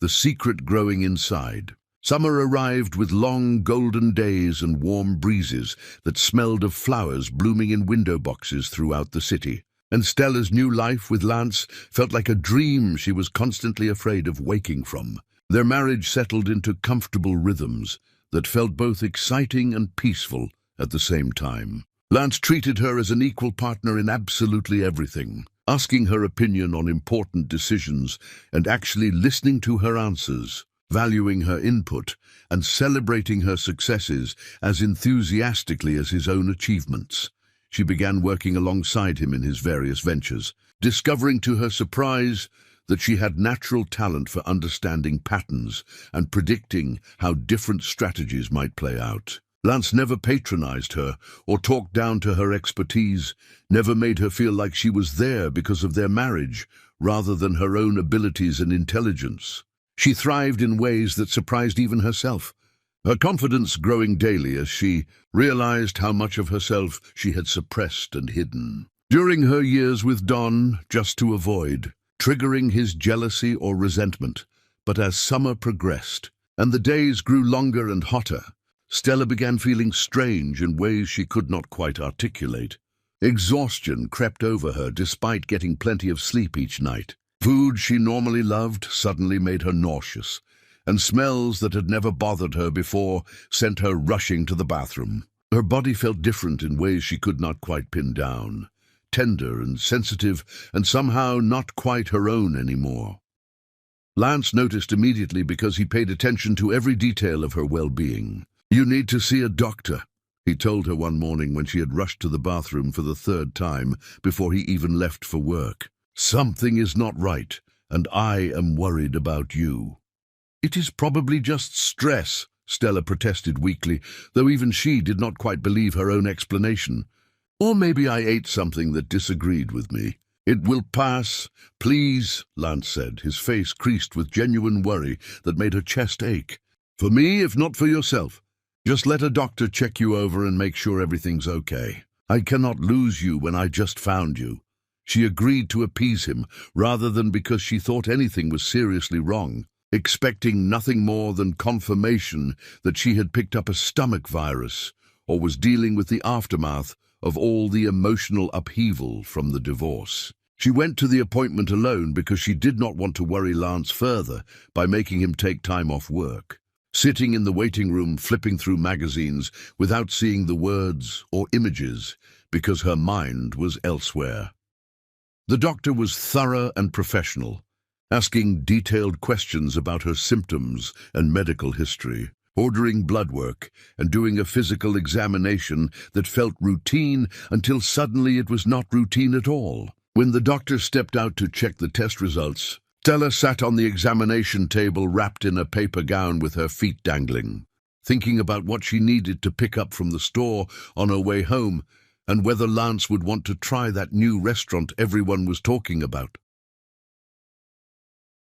The Secret Growing Inside. Summer arrived with long golden days and warm breezes that smelled of flowers blooming in window boxes throughout the city. And Stella's new life with Lance felt like a dream she was constantly afraid of waking from. Their marriage settled into comfortable rhythms that felt both exciting and peaceful at the same time. Lance treated her as an equal partner in absolutely everything, asking her opinion on important decisions and actually listening to her answers, valuing her input and celebrating her successes as enthusiastically as his own achievements. She began working alongside him in his various ventures, discovering to her surprise that she had natural talent for understanding patterns and predicting how different strategies might play out. Lance never patronized her or talked down to her expertise, never made her feel like she was there because of their marriage rather than her own abilities and intelligence. She thrived in ways that surprised even herself, her confidence growing daily as she realized how much of herself she had suppressed and hidden. During her years with Don, just to avoid triggering his jealousy or resentment, but as summer progressed and the days grew longer and hotter, Stella began feeling strange in ways she could not quite articulate. Exhaustion crept over her despite getting plenty of sleep each night. Food she normally loved suddenly made her nauseous, and smells that had never bothered her before sent her rushing to the bathroom. Her body felt different in ways she could not quite pin down, tender and sensitive, and somehow not quite her own anymore. Lance noticed immediately because he paid attention to every detail of her well-being. "You need to see a doctor," he told her one morning when she had rushed to the bathroom for the 3rd time before he even left for work. "Something is not right, and I am worried about you." "It is probably just stress," Stella protested weakly, though even she did not quite believe her own explanation. "Or maybe I ate something that disagreed with me." "It will pass, please," Lance said, his face creased with genuine worry that made her chest ache. "For me, if not for yourself. Just let a doctor check you over and make sure everything's okay. I cannot lose you when I just found you." She agreed to appease him, rather than because she thought anything was seriously wrong, expecting nothing more than confirmation that she had picked up a stomach virus or was dealing with the aftermath of all the emotional upheaval from the divorce. She went to the appointment alone because she did not want to worry Lance further by making him take time off work. Sitting in the waiting room flipping through magazines without seeing the words or images because her mind was elsewhere. The doctor was thorough and professional, asking detailed questions about her symptoms and medical history. ordering blood work and doing a physical examination that felt routine until suddenly it was not routine at all. When the doctor stepped out to check the test results, Stella sat on the examination table wrapped in a paper gown with her feet dangling, thinking about what she needed to pick up from the store on her way home and whether Lance would want to try that new restaurant everyone was talking about.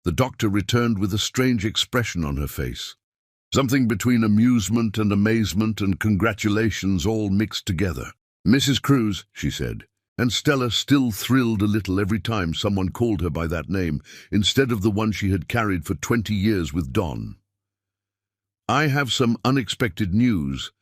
The doctor returned with a strange expression on her face, something between amusement and amazement and congratulations all mixed together. "Mrs. Cruz," she said, and Stella still thrilled a little every time someone called her by that name instead of the one she had carried for 20 years with Don. "I have some unexpected news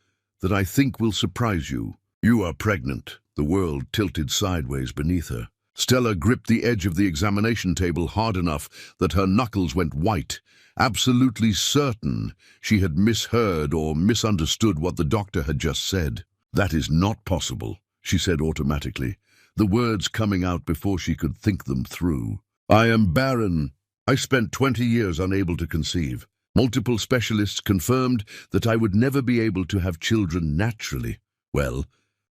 that I think will surprise you. You are pregnant." The world tilted sideways beneath her. Stella gripped the edge of the examination table hard enough that her knuckles went white, absolutely certain she had misheard or misunderstood what the doctor had just said. "That is not possible," she said automatically, the words coming out before she could think them through. "I am barren. I spent 20 years unable to conceive. Multiple specialists confirmed that I would never be able to have children naturally." "Well,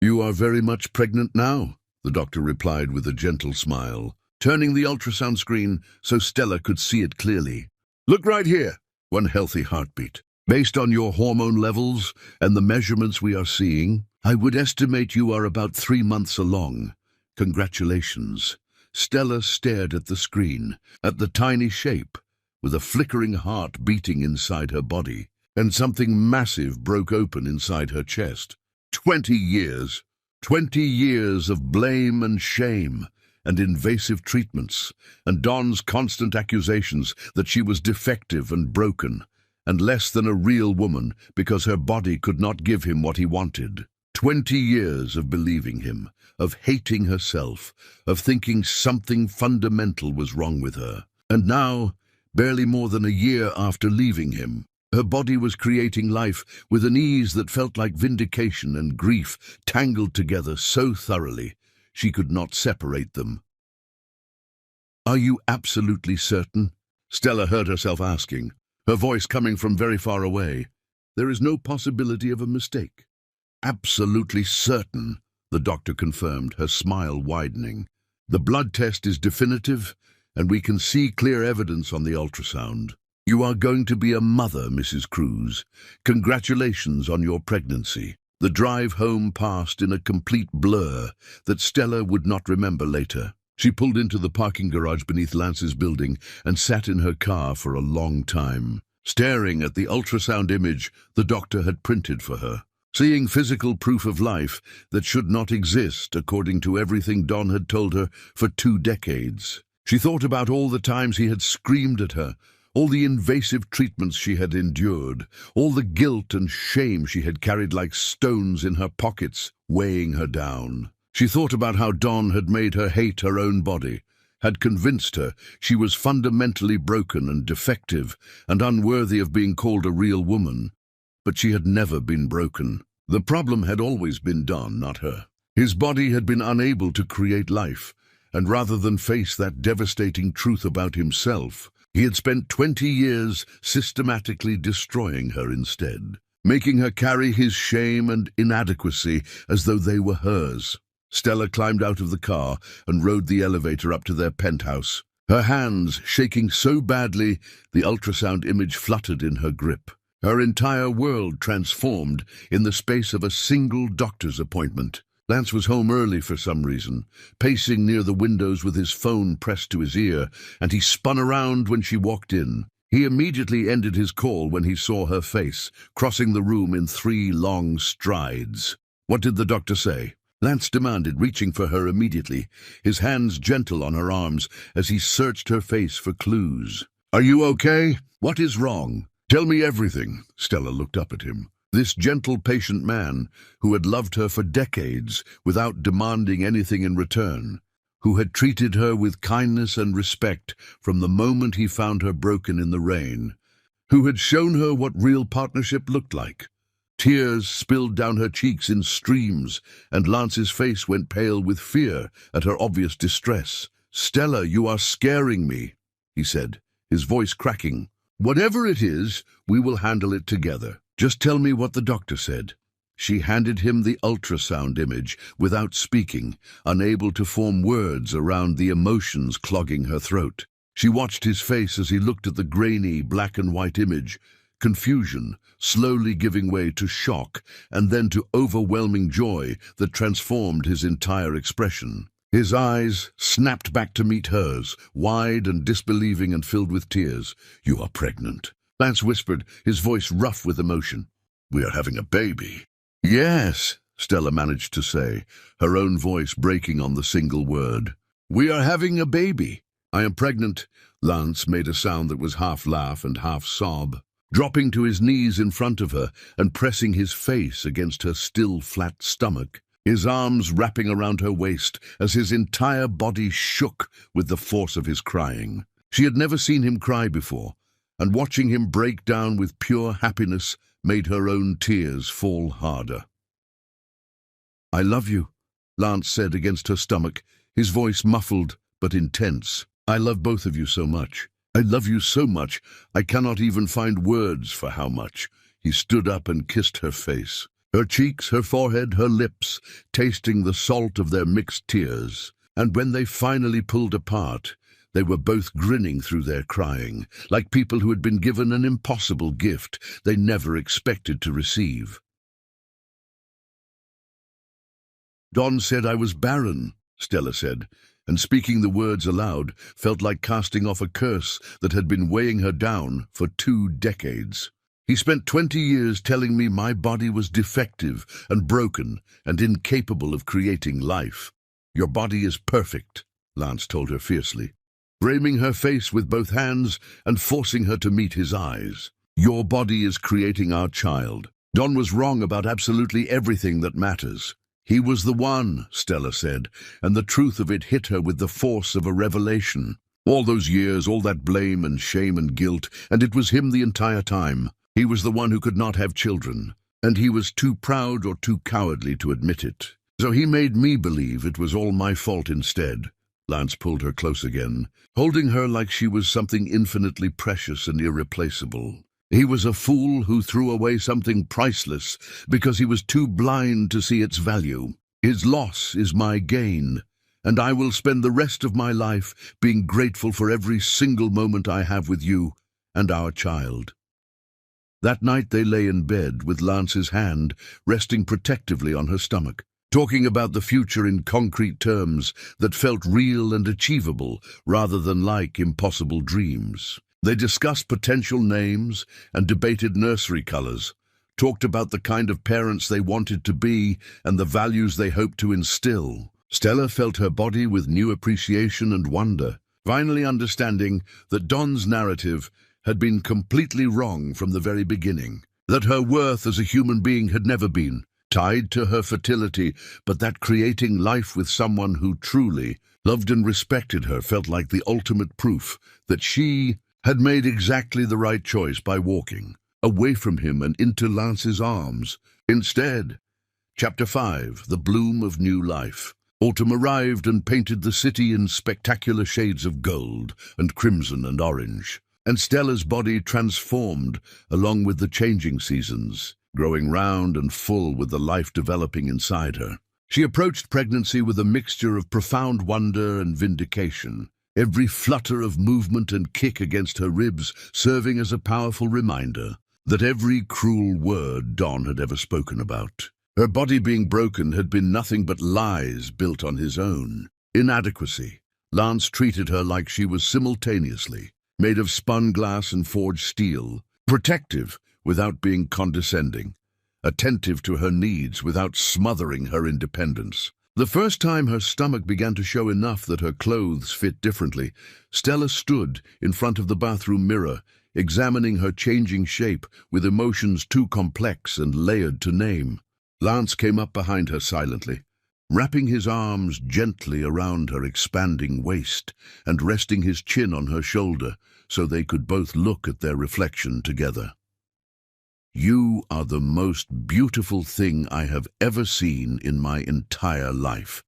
you are very much pregnant now," the doctor replied with a gentle smile, turning the ultrasound screen so Stella could see it clearly. "Look right here." One healthy heartbeat. "Based on your hormone levels and the measurements we are seeing, I would estimate you are about 3 months along. Congratulations." Stella stared at the screen, at the tiny shape, with a flickering heart beating inside her body, and something massive broke open inside her chest. 20 years. 20 years of blame and shame, and invasive treatments, and Don's constant accusations that she was defective and broken, and less than a real woman because her body could not give him what he wanted. 20 years of believing him, of hating herself, of thinking something fundamental was wrong with her. And now, barely more than a year after leaving him, her body was creating life with an ease that felt like vindication and grief tangled together so thoroughly she could not separate them. "Are you absolutely certain?" Stella heard herself asking, her voice coming from very far away. "There is no possibility of a mistake." "Absolutely certain," the doctor confirmed, her smile widening. "The blood test is definitive, and we can see clear evidence on the ultrasound. You are going to be a mother, Mrs. Cruz. Congratulations on your pregnancy." The drive home passed in a complete blur that Stella would not remember later. She pulled into the parking garage beneath Lance's building and sat in her car for a long time, staring at the ultrasound image the doctor had printed for her, seeing physical proof of life that should not exist according to everything Don had told her for 2 decades. She thought about all the times he had screamed at her, all the invasive treatments she had endured, all the guilt and shame she had carried like stones in her pockets, weighing her down. She thought about how Don had made her hate her own body, had convinced her she was fundamentally broken and defective and unworthy of being called a real woman. But she had never been broken. The problem had always been Don, not her. His body had been unable to create life, and rather than face that devastating truth about himself, he had spent 20 years systematically destroying her instead, making her carry his shame and inadequacy as though they were hers. Stella climbed out of the car and rode the elevator up to their penthouse, her hands shaking so badly the ultrasound image fluttered in her grip. Her entire world transformed in the space of a single doctor's appointment. Lance was home early for some reason, pacing near the windows with his phone pressed to his ear, and he spun around when she walked in. He immediately ended his call when he saw her face, crossing the room in 3 long strides. "What did the doctor say?" Lance demanded, reaching for her immediately, his hands gentle on her arms as he searched her face for clues. "Are you okay? What is wrong? Tell me everything." Stella looked up at him. This gentle, patient man who had loved her for decades without demanding anything in return, who had treated her with kindness and respect from the moment he found her broken in the rain, who had shown her what real partnership looked like. Tears spilled down her cheeks in streams, and Lance's face went pale with fear at her obvious distress. "Stella, you are scaring me," he said, his voice cracking. Whatever it is, we will handle it together. Just tell me what the doctor said. She handed him the ultrasound image without speaking, unable to form words around the emotions clogging her throat. She watched his face as he looked at the grainy black and white image, confusion slowly giving way to shock and then to overwhelming joy that transformed his entire expression. His eyes snapped back to meet hers, wide and disbelieving and filled with tears. "You are pregnant," Lance whispered, his voice rough with emotion. "We are having a baby." "Yes," Stella managed to say, her own voice breaking on the single word. "We are having a baby. I am pregnant." Lance made a sound that was half laugh and half sob, dropping to his knees in front of her and pressing his face against her still flat stomach, his arms wrapping around her waist as his entire body shook with the force of his crying. She had never seen him cry before, and watching him break down with pure happiness made her own tears fall harder. "I love you," Lance said against her stomach, his voice muffled but intense. "I love both of you so much. I love you so much, I cannot even find words for how much." He stood up and kissed her face, her cheeks, her forehead, her lips, tasting the salt of their mixed tears. And when they finally pulled apart, they were both grinning through their crying, like people who had been given an impossible gift they never expected to receive. "Don said I was barren," Stella said, and speaking the words aloud felt like casting off a curse that had been weighing her down for 2 decades. "He spent 20 years telling me my body was defective and broken and incapable of creating life." "Your body is perfect," Lance told her fiercely, framing her face with both hands and forcing her to meet his eyes. "Your body is creating our child. Don was wrong about absolutely everything that matters." "He was the one," Stella said, and the truth of it hit her with the force of a revelation. All those years, all that blame and shame and guilt, and it was him the entire time. He was the one who could not have children, and he was too proud or too cowardly to admit it. So he made me believe it was all my fault instead." Lance pulled her close again, holding her like she was something infinitely precious and irreplaceable. "He was a fool who threw away something priceless because he was too blind to see its value. His loss is my gain, and I will spend the rest of my life being grateful for every single moment I have with you and our child." That night they lay in bed with Lance's hand resting protectively on her stomach, talking about the future in concrete terms that felt real and achievable rather than like impossible dreams. They discussed potential names and debated nursery colors, talked about the kind of parents they wanted to be and the values they hoped to instill. Stella felt her body with new appreciation and wonder, finally understanding that Don's narrative had been completely wrong from the very beginning, that her worth as a human being had never been tied to her fertility, but that creating life with someone who truly loved and respected her felt like the ultimate proof that she had made exactly the right choice by walking away from him and into Lance's arms. Instead, Chapter 5, The Bloom of New Life. Autumn arrived and painted the city in spectacular shades of gold and crimson and orange, and Stella's body transformed along with the changing seasons, growing round and full with the life developing inside her. She approached pregnancy with a mixture of profound wonder and vindication, every flutter of movement and kick against her ribs serving as a powerful reminder that every cruel word Don had ever spoken about. Her body being broken had been nothing but lies built on his own inadequacy. Lance treated her like she was simultaneously made of spun glass and forged steel, protective without being condescending, attentive to her needs without smothering her independence. The first time her stomach began to show enough that her clothes fit differently, Stella stood in front of the bathroom mirror, examining her changing shape with emotions too complex and layered to name. Lance came up behind her silently, wrapping his arms gently around her expanding waist and resting his chin on her shoulder so they could both look at their reflection together. "You are the most beautiful thing I have ever seen in my entire life,"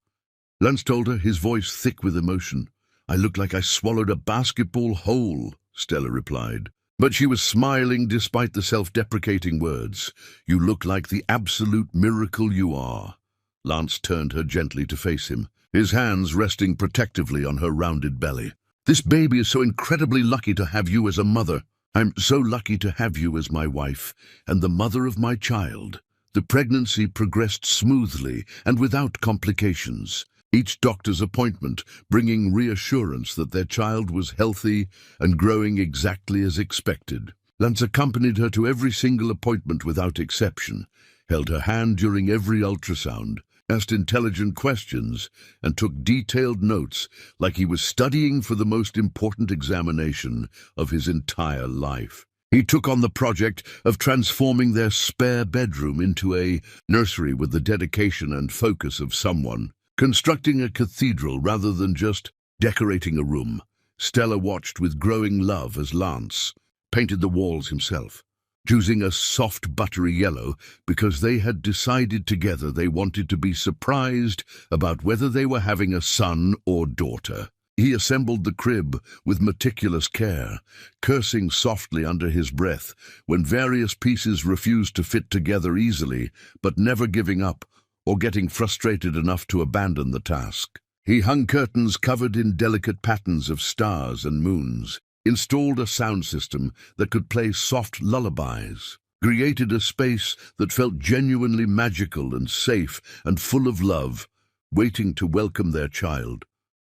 Lance told her, his voice thick with emotion. "I look like I swallowed a basketball whole," Stella replied. But she was smiling despite the self-deprecating words. "You look like the absolute miracle you are." Lance turned her gently to face him, his hands resting protectively on her rounded belly. "This baby is so incredibly lucky to have you as a mother. I'm so lucky to have you as my wife and the mother of my child." The pregnancy progressed smoothly and without complications, each doctor's appointment bringing reassurance that their child was healthy and growing exactly as expected. Lance accompanied her to every single appointment without exception, held her hand during every ultrasound, asked intelligent questions, and took detailed notes like he was studying for the most important examination of his entire life. He took on the project of transforming their spare bedroom into a nursery with the dedication and focus of someone, constructing a cathedral rather than just decorating a room. Stella watched with growing love as Lance painted the walls himself, choosing a soft buttery yellow because they had decided together they wanted to be surprised about whether they were having a son or daughter. He assembled the crib with meticulous care, cursing softly under his breath when various pieces refused to fit together easily, but never giving up or getting frustrated enough to abandon the task. He hung curtains covered in delicate patterns of stars and moons, installed a sound system that could play soft lullabies, created a space that felt genuinely magical and safe and full of love, waiting to welcome their child.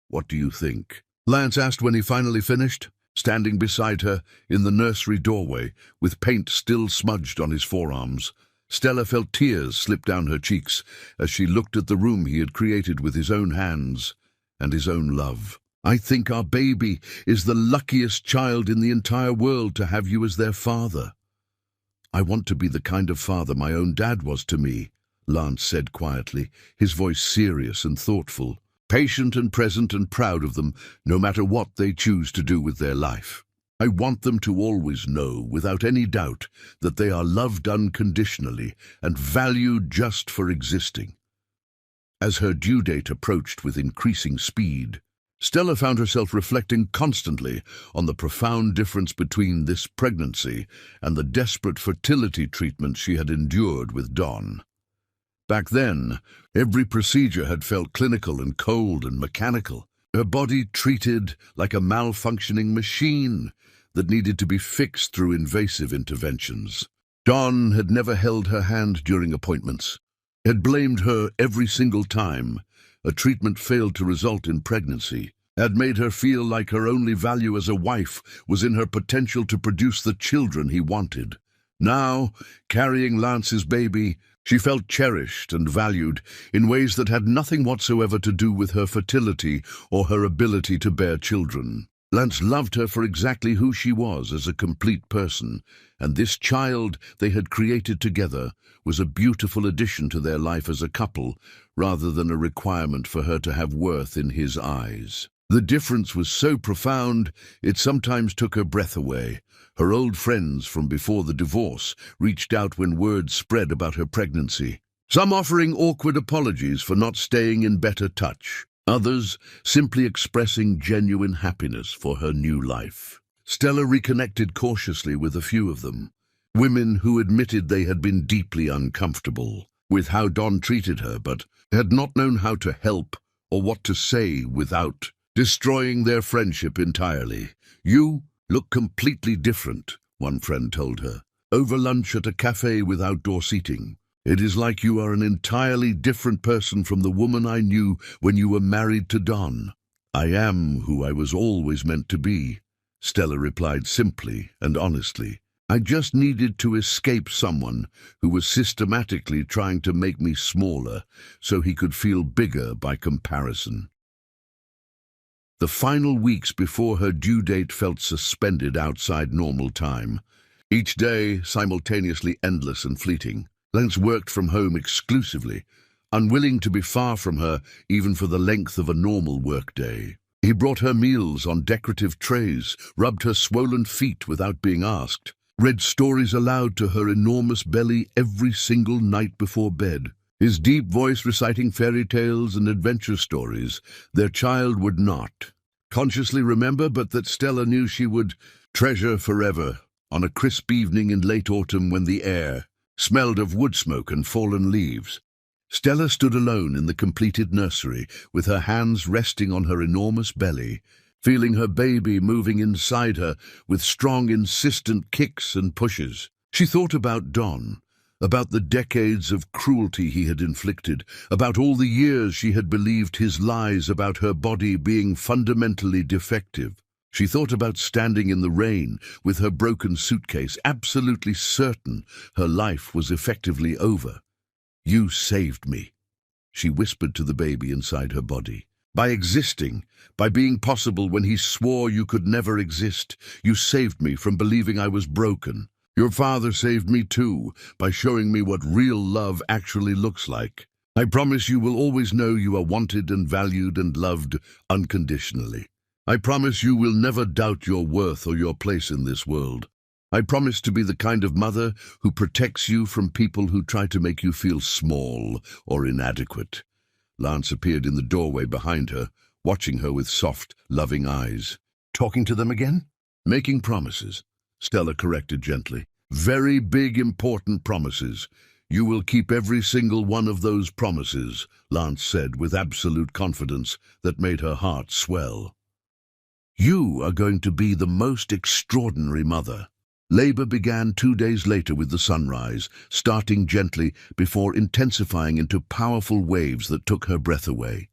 "What do you think?" Lance asked when he finally finished, standing beside her in the nursery doorway, with paint still smudged on his forearms. Stella felt tears slip down her cheeks as she looked at the room he had created with his own hands and his own love. "I think our baby is the luckiest child in the entire world to have you as their father." "I want to be the kind of father my own dad was to me," Lance said quietly, his voice serious and thoughtful. "Patient and present and proud of them, no matter what they choose to do with their life. I want them to always know, without any doubt, that they are loved unconditionally and valued just for existing." As her due date approached with increasing speed, Stella found herself reflecting constantly on the profound difference between this pregnancy and the desperate fertility treatment she had endured with Don. Back then, every procedure had felt clinical and cold and mechanical, her body treated like a malfunctioning machine that needed to be fixed through invasive interventions. Don had never held her hand during appointments, had blamed her every single time a treatment failed to result in pregnancy, had made her feel like her only value as a wife was in her potential to produce the children he wanted. Now, carrying Lance's baby, she felt cherished and valued in ways that had nothing whatsoever to do with her fertility or her ability to bear children. Lance loved her for exactly who she was as a complete person, and this child they had created together was a beautiful addition to their life as a couple, rather than a requirement for her to have worth in his eyes. The difference was so profound, it sometimes took her breath away. Her old friends from before the divorce reached out when word spread about her pregnancy, some offering awkward apologies for not staying in better touch, others simply expressing genuine happiness for her new life. Stella reconnected cautiously with a few of them, women who admitted they had been deeply uncomfortable with how Don treated her, but had not known how to help or what to say without destroying their friendship entirely. "You look completely different," one friend told her, over lunch at a cafe with outdoor seating. "It is like you are an entirely different person from the woman I knew when you were married to Don." "I am who I was always meant to be," Stella replied simply and honestly. "I just needed to escape someone who was systematically trying to make me smaller so he could feel bigger by comparison." The final weeks before her due date felt suspended outside normal time, each day simultaneously endless and fleeting. Lance worked from home exclusively, unwilling to be far from her even for the length of a normal workday. He brought her meals on decorative trays, rubbed her swollen feet without being asked, read stories aloud to her enormous belly every single night before bed. His deep voice reciting fairy tales and adventure stories their child would not consciously remember, but that Stella knew she would treasure forever. on a crisp evening in late autumn when the air smelled of wood smoke and fallen leaves. Stella stood alone in the completed nursery, with her hands resting on her enormous belly, feeling her baby moving inside her with strong, insistent kicks and pushes. She thought about Don, about the decades of cruelty he had inflicted, about all the years she had believed his lies about her body being fundamentally defective. She thought about standing in the rain with her broken suitcase, absolutely certain her life was effectively over. "You saved me," she whispered to the baby inside her body. "By existing, by being possible when he swore you could never exist, you saved me from believing I was broken. Your father saved me too, by showing me what real love actually looks like. I promise you will always know you are wanted and valued and loved unconditionally. I promise you will never doubt your worth or your place in this world. I promise to be the kind of mother who protects you from people who try to make you feel small or inadequate." Lance appeared in the doorway behind her, watching her with soft, loving eyes. "Talking to them again?" "Making promises," Stella corrected gently. "Very big, important promises. You will keep every single one of those promises," Lance said with absolute confidence that made her heart swell. "You are going to be the most extraordinary mother." Labor began 2 days later with the sunrise, starting gently before intensifying into powerful waves that took her breath away.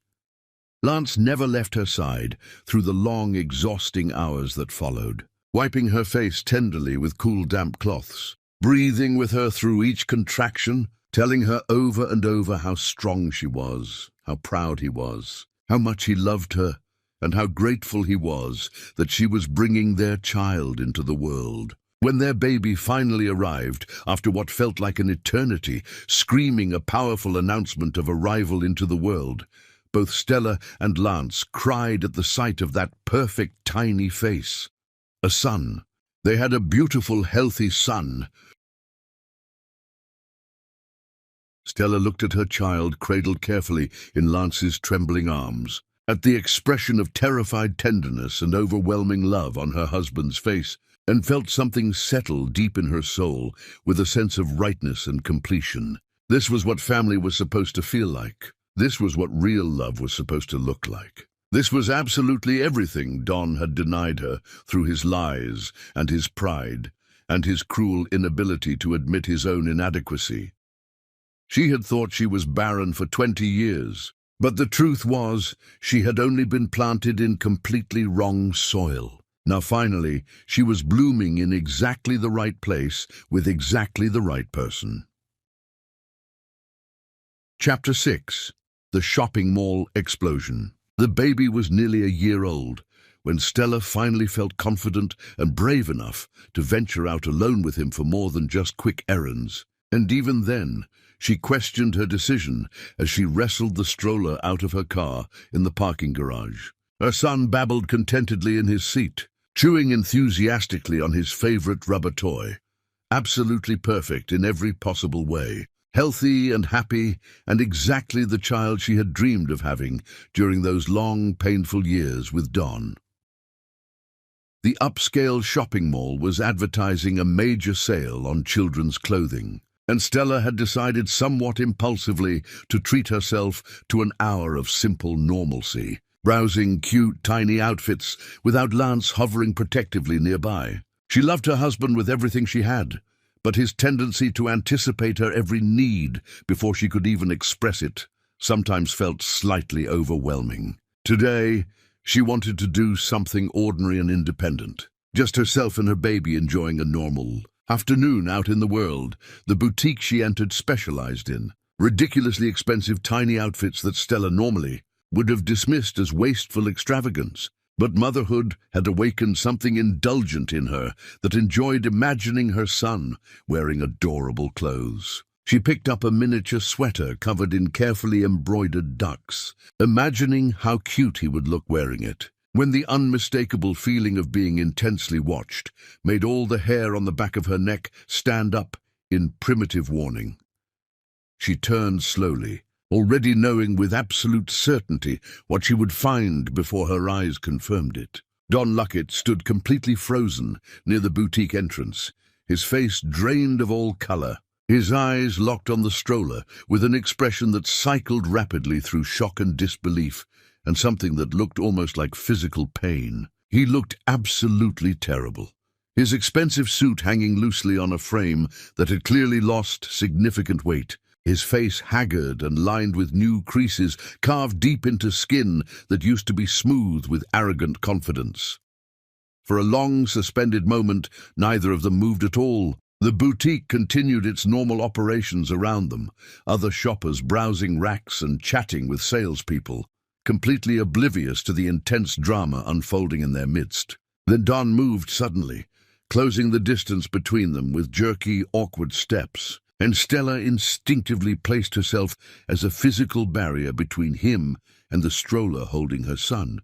Lance never left her side through the long, exhausting hours that followed, wiping her face tenderly with cool, damp cloths, breathing with her through each contraction, telling her over and over how strong she was, how proud he was, how much he loved her, and how grateful he was that she was bringing their child into the world. When their baby finally arrived, after what felt like an eternity, screaming a powerful announcement of arrival into the world, both Stella and Lance cried at the sight of that perfect tiny face. A son. They had a beautiful, healthy son. Stella looked at her child, cradled carefully in Lance's trembling arms, at the expression of terrified tenderness and overwhelming love on her husband's face, and felt something settle deep in her soul with a sense of rightness and completion. This was what family was supposed to feel like. This was what real love was supposed to look like. This was absolutely everything Don had denied her through his lies and his pride and his cruel inability to admit his own inadequacy. She had thought she was barren for 20 years, but the truth was she had only been planted in completely wrong soil. Now finally, she was blooming in exactly the right place with exactly the right person. Chapter 6. The Shopping Mall Explosion. The baby was nearly a year old when Stella finally felt confident and brave enough to venture out alone with him for more than just quick errands. And even then, she questioned her decision as she wrestled the stroller out of her car in the parking garage. Her son babbled contentedly in his seat, chewing enthusiastically on his favorite rubber toy. Absolutely perfect in every possible way. Healthy and happy, and exactly the child she had dreamed of having during those long, painful years with Don. The upscale shopping mall was advertising a major sale on children's clothing, and Stella had decided somewhat impulsively to treat herself to an hour of simple normalcy, browsing cute, tiny outfits without Lance hovering protectively nearby. She loved her husband with everything she had, but his tendency to anticipate her every need before she could even express it sometimes felt slightly overwhelming. Today, she wanted to do something ordinary and independent. Just herself and her baby enjoying a normal afternoon out in the world. The boutique she entered specialized in ridiculously expensive tiny outfits that Stella normally would have dismissed as wasteful extravagance. But motherhood had awakened something indulgent in her that enjoyed imagining her son wearing adorable clothes. She picked up a miniature sweater covered in carefully embroidered ducks, imagining how cute he would look wearing it, when the unmistakable feeling of being intensely watched made all the hair on the back of her neck stand up in primitive warning. She turned slowly, already knowing with absolute certainty what she would find before her eyes confirmed it. Don Luckett stood completely frozen near the boutique entrance, his face drained of all color. His eyes locked on the stroller with an expression that cycled rapidly through shock and disbelief, and something that looked almost like physical pain. He looked absolutely terrible. His expensive suit hanging loosely on a frame that had clearly lost significant weight, his face haggard and lined with new creases carved deep into skin that used to be smooth with arrogant confidence. For a long, suspended moment, neither of them moved at all. The boutique continued its normal operations around them, other shoppers browsing racks and chatting with salespeople, completely oblivious to the intense drama unfolding in their midst. Then Don moved suddenly, closing the distance between them with jerky, awkward steps, and Stella instinctively placed herself as a physical barrier between him and the stroller holding her son.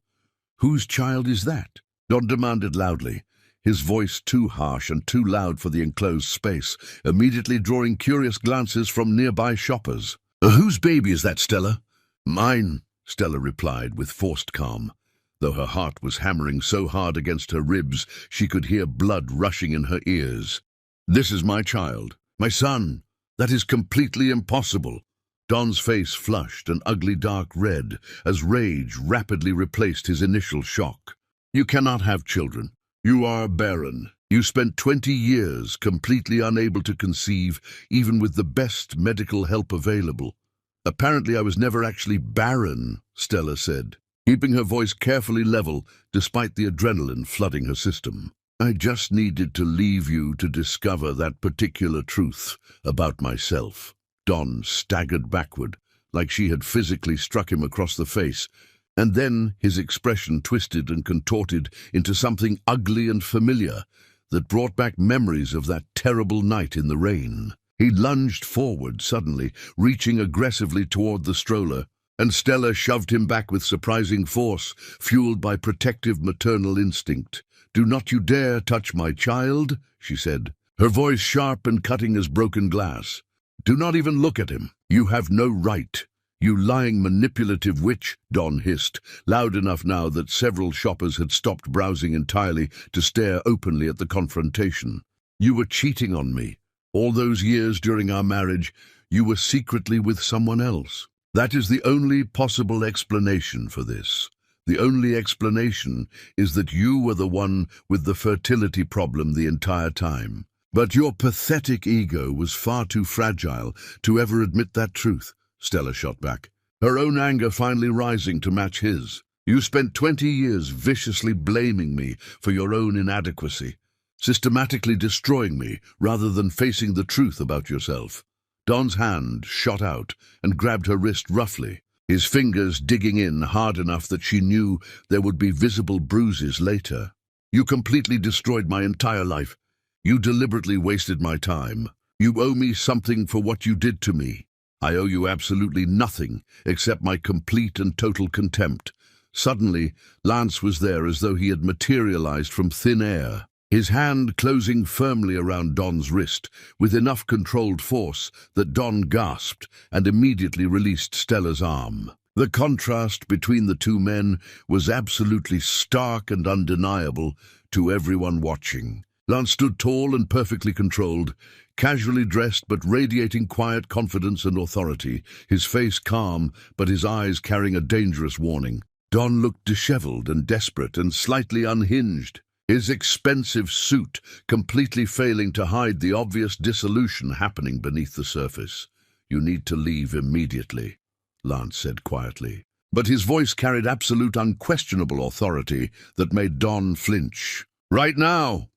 "Whose child is that?" Don demanded loudly, his voice too harsh and too loud for the enclosed space, immediately drawing curious glances from nearby shoppers. "Whose baby is that, Stella?" "Mine," Stella replied with forced calm, though her heart was hammering so hard against her ribs she could hear blood rushing in her ears. "This is my child, my son. That is completely impossible." Don's face flushed an ugly dark red as rage rapidly replaced his initial shock. "You cannot have children. You are barren. You spent 20 years completely unable to conceive, even with the best medical help available." "Apparently I was never actually barren," Stella said, keeping her voice carefully level despite the adrenaline flooding her system. "I just needed to leave you to discover that particular truth about myself." Don staggered backward, like she had physically struck him across the face, and then his expression twisted and contorted into something ugly and familiar that brought back memories of that terrible night in the rain. He lunged forward suddenly, reaching aggressively toward the stroller, and Stella shoved him back with surprising force, fueled by protective maternal instinct. "Do not you dare touch my child," she said, her voice sharp and cutting as broken glass. "Do not even look at him. You have no right. You lying, manipulative witch," Don hissed, loud enough now that several shoppers had stopped browsing entirely to stare openly at the confrontation. "You were cheating on me. All those years during our marriage, you were secretly with someone else. That is the only possible explanation for this. The only explanation is that you were the one with the fertility problem the entire time. But your pathetic ego was far too fragile to ever admit that truth," Stella shot back, her own anger finally rising to match his. "You spent 20 years viciously blaming me for your own inadequacy, systematically destroying me rather than facing the truth about yourself." Don's hand shot out and grabbed her wrist roughly, his fingers digging in hard enough that she knew there would be visible bruises later. "You completely destroyed my entire life. You deliberately wasted my time. You owe me something for what you did to me." "I owe you absolutely nothing except my complete and total contempt." Suddenly, Lance was there as though he had materialized from thin air, his hand closing firmly around Don's wrist with enough controlled force that Don gasped and immediately released Stella's arm. The contrast between the two men was absolutely stark and undeniable to everyone watching. Lance stood tall and perfectly controlled, casually dressed but radiating quiet confidence and authority, his face calm but his eyes carrying a dangerous warning. Don looked disheveled and desperate and slightly unhinged, his expensive suit completely failing to hide the obvious dissolution happening beneath the surface. "You need to leave immediately," Lance said quietly. But his voice carried absolute unquestionable authority that made Don flinch. "Right now!"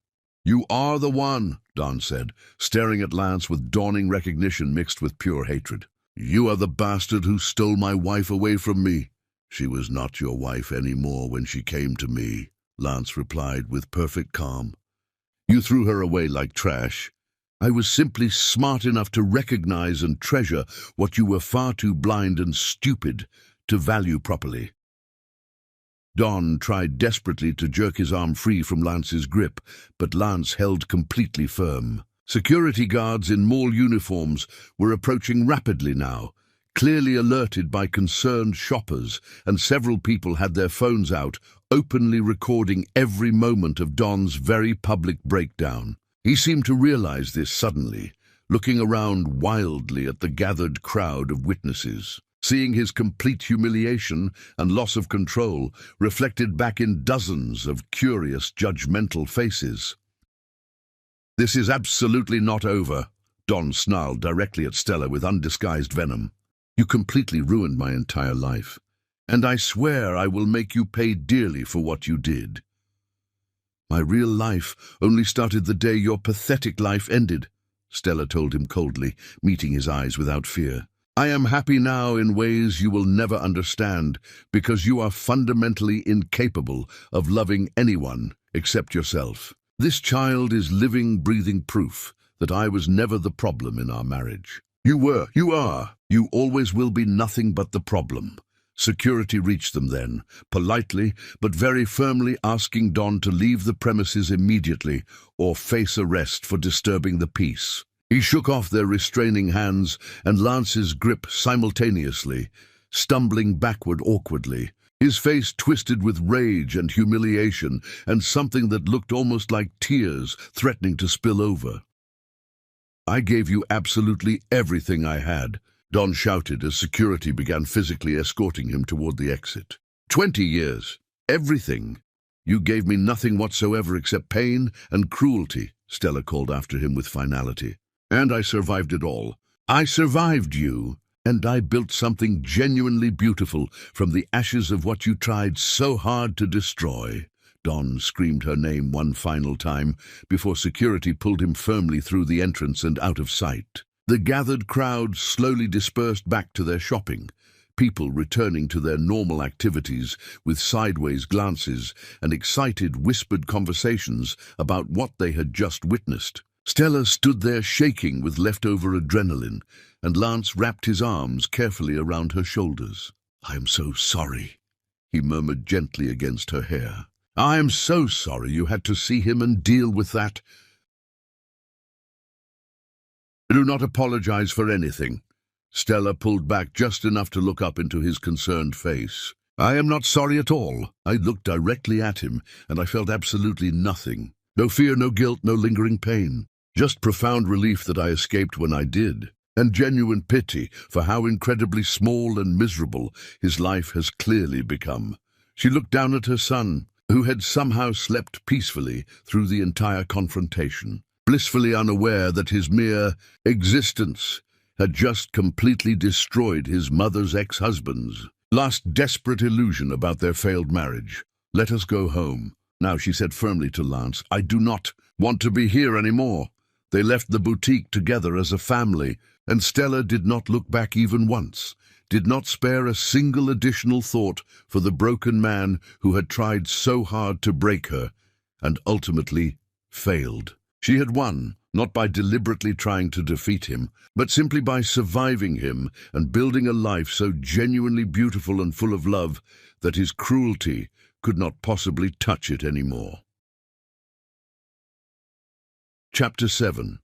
"You are the one," Don said, staring at Lance with dawning recognition mixed with pure hatred. "You are the bastard who stole my wife away from me." "She was not your wife anymore when she came to me," Lance replied with perfect calm. "You threw her away like trash. I was simply smart enough to recognize and treasure what you were far too blind and stupid to value properly." Don tried desperately to jerk his arm free from Lance's grip, but Lance held completely firm. Security guards in mall uniforms were approaching rapidly now, clearly alerted by concerned shoppers, and several people had their phones out, openly recording every moment of Don's very public breakdown. He seemed to realize this suddenly, looking around wildly at the gathered crowd of witnesses, seeing his complete humiliation and loss of control reflected back in dozens of curious, judgmental faces. "This is absolutely not over," Don snarled directly at Stella with undisguised venom. "You completely ruined my entire life, and I swear I will make you pay dearly for what you did. My real life only started the day your pathetic life ended," Stella told him coldly, meeting his eyes without fear. "I am happy now in ways you will never understand, because you are fundamentally incapable of loving anyone except yourself. This child is living, breathing proof that I was never the problem in our marriage. You are. You always will be nothing but the problem." Security reached them then, politely but very firmly asking Don to leave the premises immediately or face arrest for disturbing the peace. He shook off their restraining hands and Lance's grip simultaneously, stumbling backward awkwardly, his face twisted with rage and humiliation and something that looked almost like tears threatening to spill over. "I gave you absolutely everything I had," Don shouted as security began physically escorting him toward the exit. 20 years. Everything. "You gave me nothing whatsoever except pain and cruelty," Stella called after him with finality. "And I survived it all. I survived you, and I built something genuinely beautiful from the ashes of what you tried so hard to destroy." Don screamed her name one final time before security pulled him firmly through the entrance and out of sight. The gathered crowd slowly dispersed back to their shopping, people returning to their normal activities with sideways glances and excited whispered conversations about what they had just witnessed. Stella stood there shaking with leftover adrenaline, and Lance wrapped his arms carefully around her shoulders. "I am so sorry," he murmured gently against her hair. "I am so sorry you had to see him and deal with that. Do not apologize for anything." Stella pulled back just enough to look up into his concerned face. "I am not sorry at all." I looked directly at him, and I felt absolutely nothing. No fear, no guilt, no lingering pain. Just profound relief that I escaped when I did, and genuine pity for how incredibly small and miserable his life has clearly become. She looked down at her son, who had somehow slept peacefully through the entire confrontation, blissfully unaware that his mere existence had just completely destroyed his mother's ex-husband's last desperate illusion about their failed marriage. "Let us go home." Now she said firmly to Lance, "I do not want to be here anymore." They left the boutique together as a family, and Stella did not look back even once, did not spare a single additional thought for the broken man who had tried so hard to break her and ultimately failed. She had won, not by deliberately trying to defeat him, but simply by surviving him and building a life so genuinely beautiful and full of love that his cruelty could not possibly touch it anymore. Chapter 7.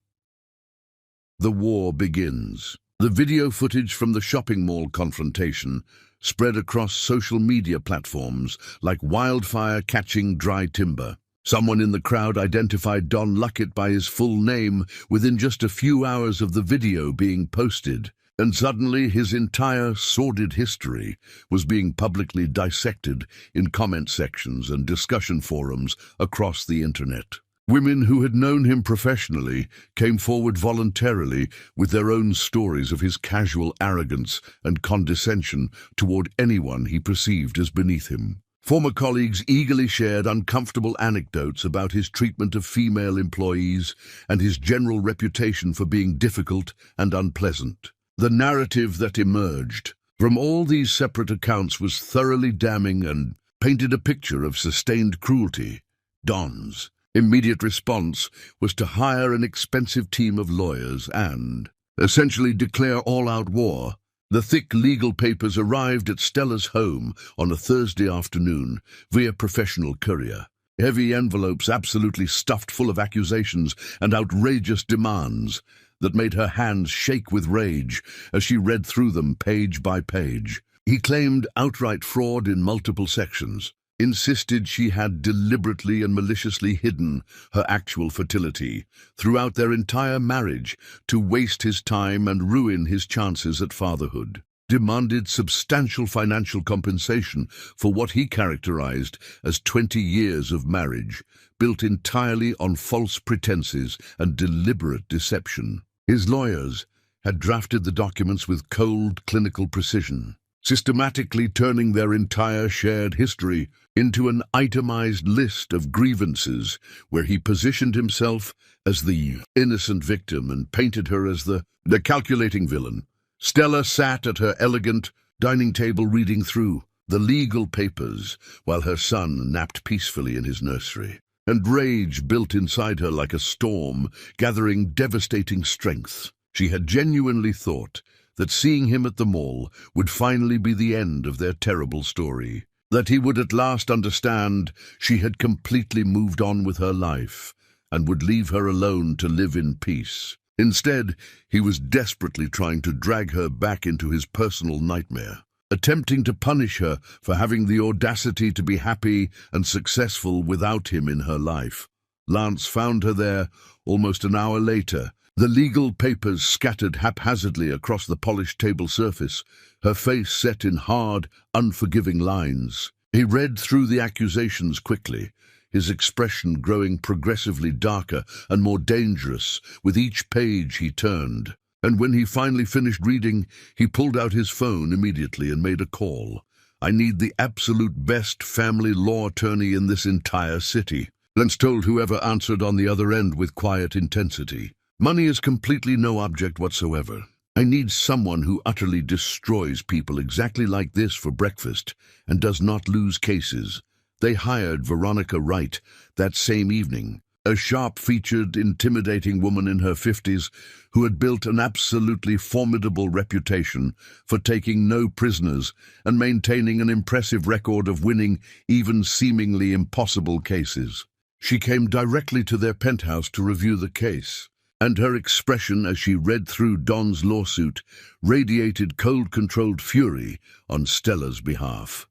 The war begins. The video footage from the shopping mall confrontation spread across social media platforms like wildfire catching dry timber. Someone in the crowd identified Don Luckett by his full name within just a few hours of the video being posted, and suddenly his entire sordid history was being publicly dissected in comment sections and discussion forums across the internet. Women who had known him professionally came forward voluntarily with their own stories of his casual arrogance and condescension toward anyone he perceived as beneath him. Former colleagues eagerly shared uncomfortable anecdotes about his treatment of female employees and his general reputation for being difficult and unpleasant. The narrative that emerged from all these separate accounts was thoroughly damning and painted a picture of sustained cruelty. Don's immediate response was to hire an expensive team of lawyers and essentially declare all-out war. The thick legal papers arrived at Stella's home on a Thursday afternoon via professional courier. Heavy envelopes absolutely stuffed full of accusations and outrageous demands that made her hands shake with rage as she read through them page by page. He claimed outright fraud in multiple sections, insisted she had deliberately and maliciously hidden her actual fertility throughout their entire marriage to waste his time and ruin his chances at fatherhood, demanded substantial financial compensation for what he characterized as 20 years of marriage, built entirely on false pretenses and deliberate deception. His lawyers had drafted the documents with cold clinical precision, systematically turning their entire shared history into an itemized list of grievances where he positioned himself as the innocent victim and painted her as the calculating villain. Stella sat at her elegant dining table reading through the legal papers while her son napped peacefully in his nursery, and rage built inside her like a storm, gathering devastating strength. She had genuinely thought that seeing him at the mall would finally be the end of their terrible story, that he would at last understand she had completely moved on with her life and would leave her alone to live in peace. Instead, he was desperately trying to drag her back into his personal nightmare, attempting to punish her for having the audacity to be happy and successful without him in her life. Lance found her there almost an hour later, the legal papers scattered haphazardly across the polished table surface, her face set in hard, unforgiving lines. He read through the accusations quickly, his expression growing progressively darker and more dangerous with each page he turned. And when he finally finished reading, he pulled out his phone immediately and made a call. "I need the absolute best family law attorney in this entire city," Lance told whoever answered on the other end with quiet intensity. "Money is completely no object whatsoever. I need someone who utterly destroys people exactly like this for breakfast and does not lose cases." They hired Veronica Wright that same evening, a sharp-featured, intimidating woman in her 50s who had built an absolutely formidable reputation for taking no prisoners and maintaining an impressive record of winning even seemingly impossible cases. She came directly to their penthouse to review the case, and her expression as she read through Don's lawsuit radiated cold-controlled fury on Stella's behalf.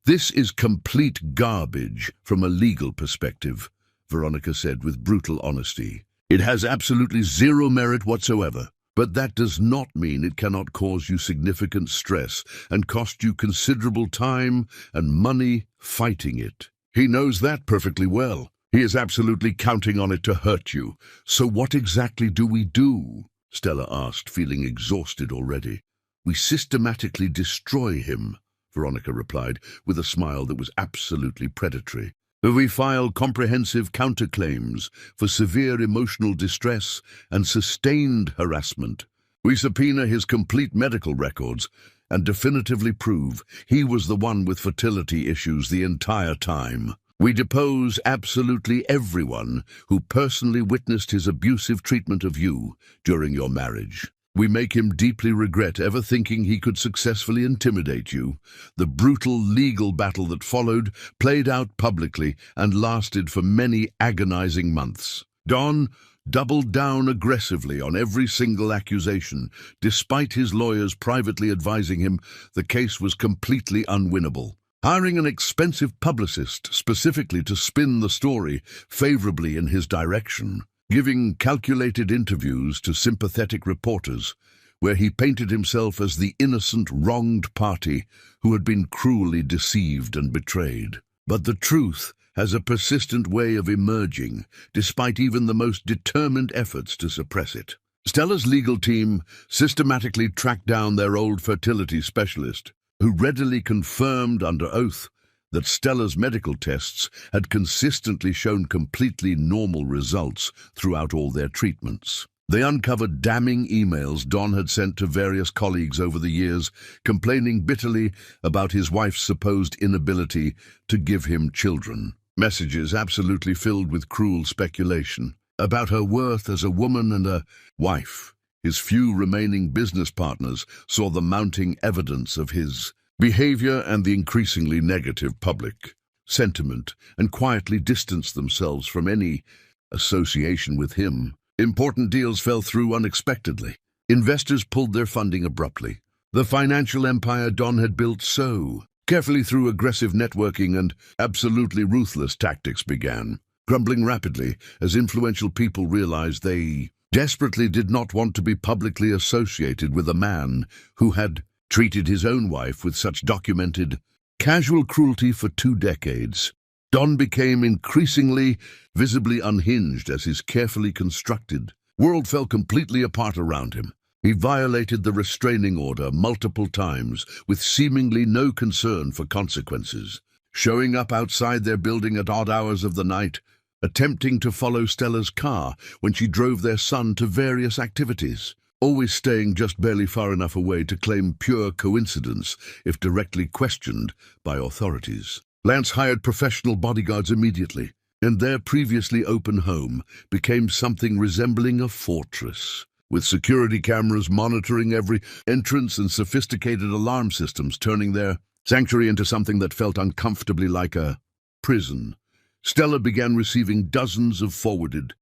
"This is complete garbage from a legal perspective," Veronica said with brutal honesty. "It has absolutely zero merit whatsoever. But that does not mean it cannot cause you significant stress and cost you considerable time and money fighting it. He knows that perfectly well. He is absolutely counting on it to hurt you. So what exactly do we do?" Stella asked, feeling exhausted already. "We systematically destroy him," Veronica replied, with a smile that was absolutely predatory. "We file comprehensive counterclaims for severe emotional distress and sustained harassment. We subpoena his complete medical records and definitively prove he was the one with fertility issues the entire time. We depose absolutely everyone who personally witnessed his abusive treatment of you during your marriage. We make him deeply regret ever thinking he could successfully intimidate you. The brutal legal battle that followed played out publicly and lasted for many agonizing months. Don doubled down aggressively on every single accusation, despite his lawyers privately advising him the case was completely unwinnable. Hiring an expensive publicist specifically to spin the story favorably in his direction, giving calculated interviews to sympathetic reporters, where he painted himself as the innocent, wronged party who had been cruelly deceived and betrayed. But the truth has a persistent way of emerging, despite even the most determined efforts to suppress it. Stella's legal team systematically tracked down their old fertility specialist, who readily confirmed under oath that Stella's medical tests had consistently shown completely normal results throughout all their treatments. They uncovered damning emails Don had sent to various colleagues over the years, complaining bitterly about his wife's supposed inability to give him children. Messages absolutely filled with cruel speculation about her worth as a woman and a wife. His few remaining business partners saw the mounting evidence of his behavior and the increasingly negative public sentiment and quietly distanced themselves from any association with him. Important deals fell through unexpectedly. Investors pulled their funding abruptly. The financial empire Don had built so Carefully through aggressive networking and absolutely ruthless tactics began, crumbling rapidly as influential people realized they desperately did not want to be publicly associated with a man who had treated his own wife with such documented, casual cruelty for 2 decades. Don became increasingly visibly unhinged as his carefully constructed world fell completely apart around him. He violated the restraining order multiple times with seemingly no concern for consequences, showing up outside their building at odd hours of the night, attempting to follow Stella's car when she drove their son to various activities, always staying just barely far enough away to claim pure coincidence if directly questioned by authorities. Lance hired professional bodyguards immediately, and their previously open home became something resembling a fortress, with security cameras monitoring every entrance and sophisticated alarm systems turning their sanctuary into something that felt uncomfortably like a prison. Stella began receiving dozens of forwarded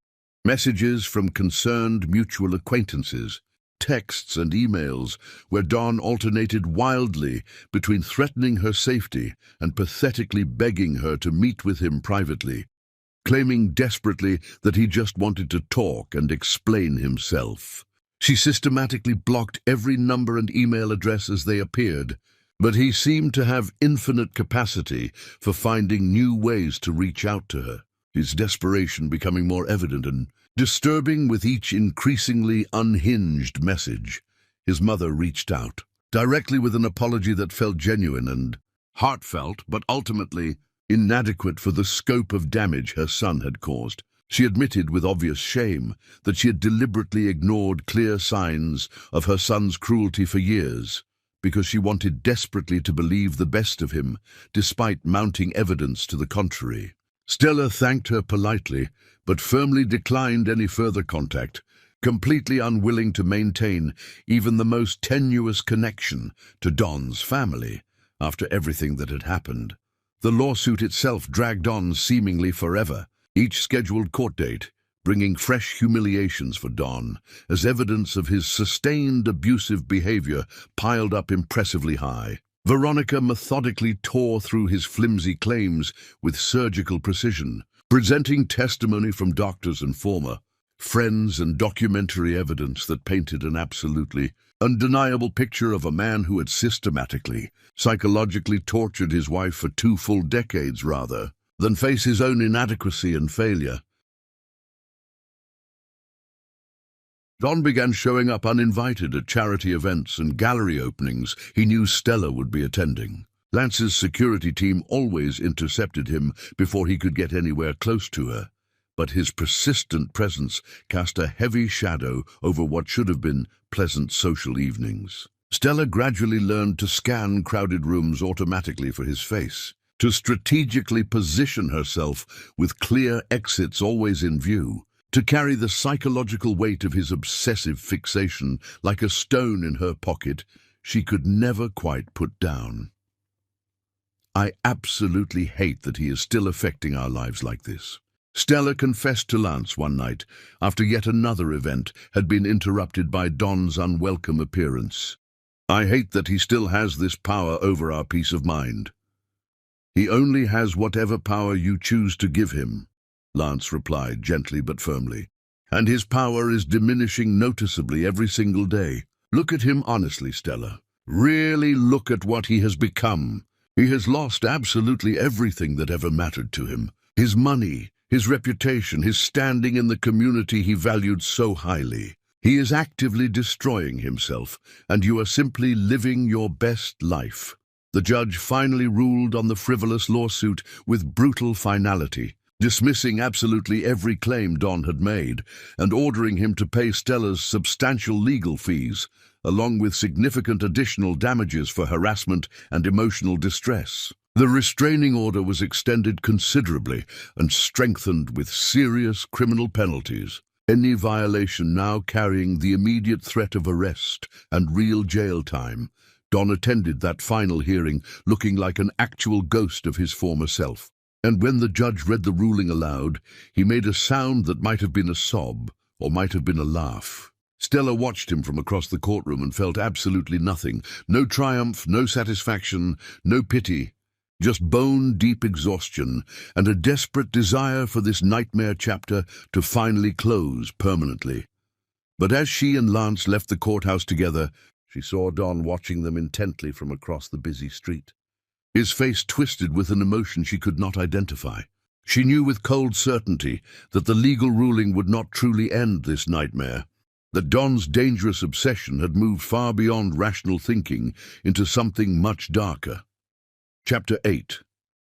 messages from concerned mutual acquaintances, texts and emails where Don alternated wildly between threatening her safety and pathetically begging her to meet with him privately, claiming desperately that he just wanted to talk and explain himself. She systematically blocked every number and email address as they appeared, but he seemed to have infinite capacity for finding new ways to reach out to her, his desperation becoming more evident and disturbing with each increasingly unhinged message. His mother reached out, directly with an apology that felt genuine and heartfelt, but ultimately inadequate for the scope of damage her son had caused. She admitted with obvious shame that she had deliberately ignored clear signs of her son's cruelty for years, because she wanted desperately to believe the best of him, despite mounting evidence to the contrary. Stella thanked her politely, but firmly declined any further contact, completely unwilling to maintain even the most tenuous connection to Don's family after everything that had happened. The lawsuit itself dragged on seemingly forever, each scheduled court date bringing fresh humiliations for Don, as evidence of his sustained abusive behavior piled up impressively high. Veronica methodically tore through his flimsy claims with surgical precision, presenting testimony from doctors and former friends and documentary evidence that painted an absolutely undeniable picture of a man who had systematically, psychologically tortured his wife for 2 full decades rather than face his own inadequacy and failure. Don began showing up uninvited at charity events and gallery openings he knew Stella would be attending. Lance's security team always intercepted him before he could get anywhere close to her, but his persistent presence cast a heavy shadow over what should have been pleasant social evenings. Stella gradually learned to scan crowded rooms automatically for his face, to strategically position herself with clear exits always in view, to carry the psychological weight of his obsessive fixation like a stone in her pocket she could never quite put down. "I absolutely hate that he is still affecting our lives like this," Stella confessed to Lance one night after yet another event had been interrupted by Don's unwelcome appearance. "I hate that he still has this power over our peace of mind." "He only has whatever power you choose to give him," Lance replied gently but firmly, "and his power is diminishing noticeably every single day. Look at him honestly, Stella. Really look at what he has become. He has lost absolutely everything that ever mattered to him. His money, his reputation, his standing in the community he valued so highly. He is actively destroying himself, and you are simply living your best life." The judge finally ruled on the frivolous lawsuit with brutal finality, dismissing absolutely every claim Don had made and ordering him to pay Stella's substantial legal fees, along with significant additional damages for harassment and emotional distress. The restraining order was extended considerably and strengthened with serious criminal penalties, any violation now carrying the immediate threat of arrest and real jail time. Don attended that final hearing looking like an actual ghost of his former self, and when the judge read the ruling aloud, he made a sound that might have been a sob or might have been a laugh. Stella watched him from across the courtroom and felt absolutely nothing. No triumph, no satisfaction, no pity. Just bone-deep exhaustion and a desperate desire for this nightmare chapter to finally close permanently. But as she and Lance left the courthouse together, she saw Don watching them intently from across the busy street. His face twisted with an emotion she could not identify. She knew with cold certainty that the legal ruling would not truly end this nightmare, that Don's dangerous obsession had moved far beyond rational thinking into something much darker. Chapter 8.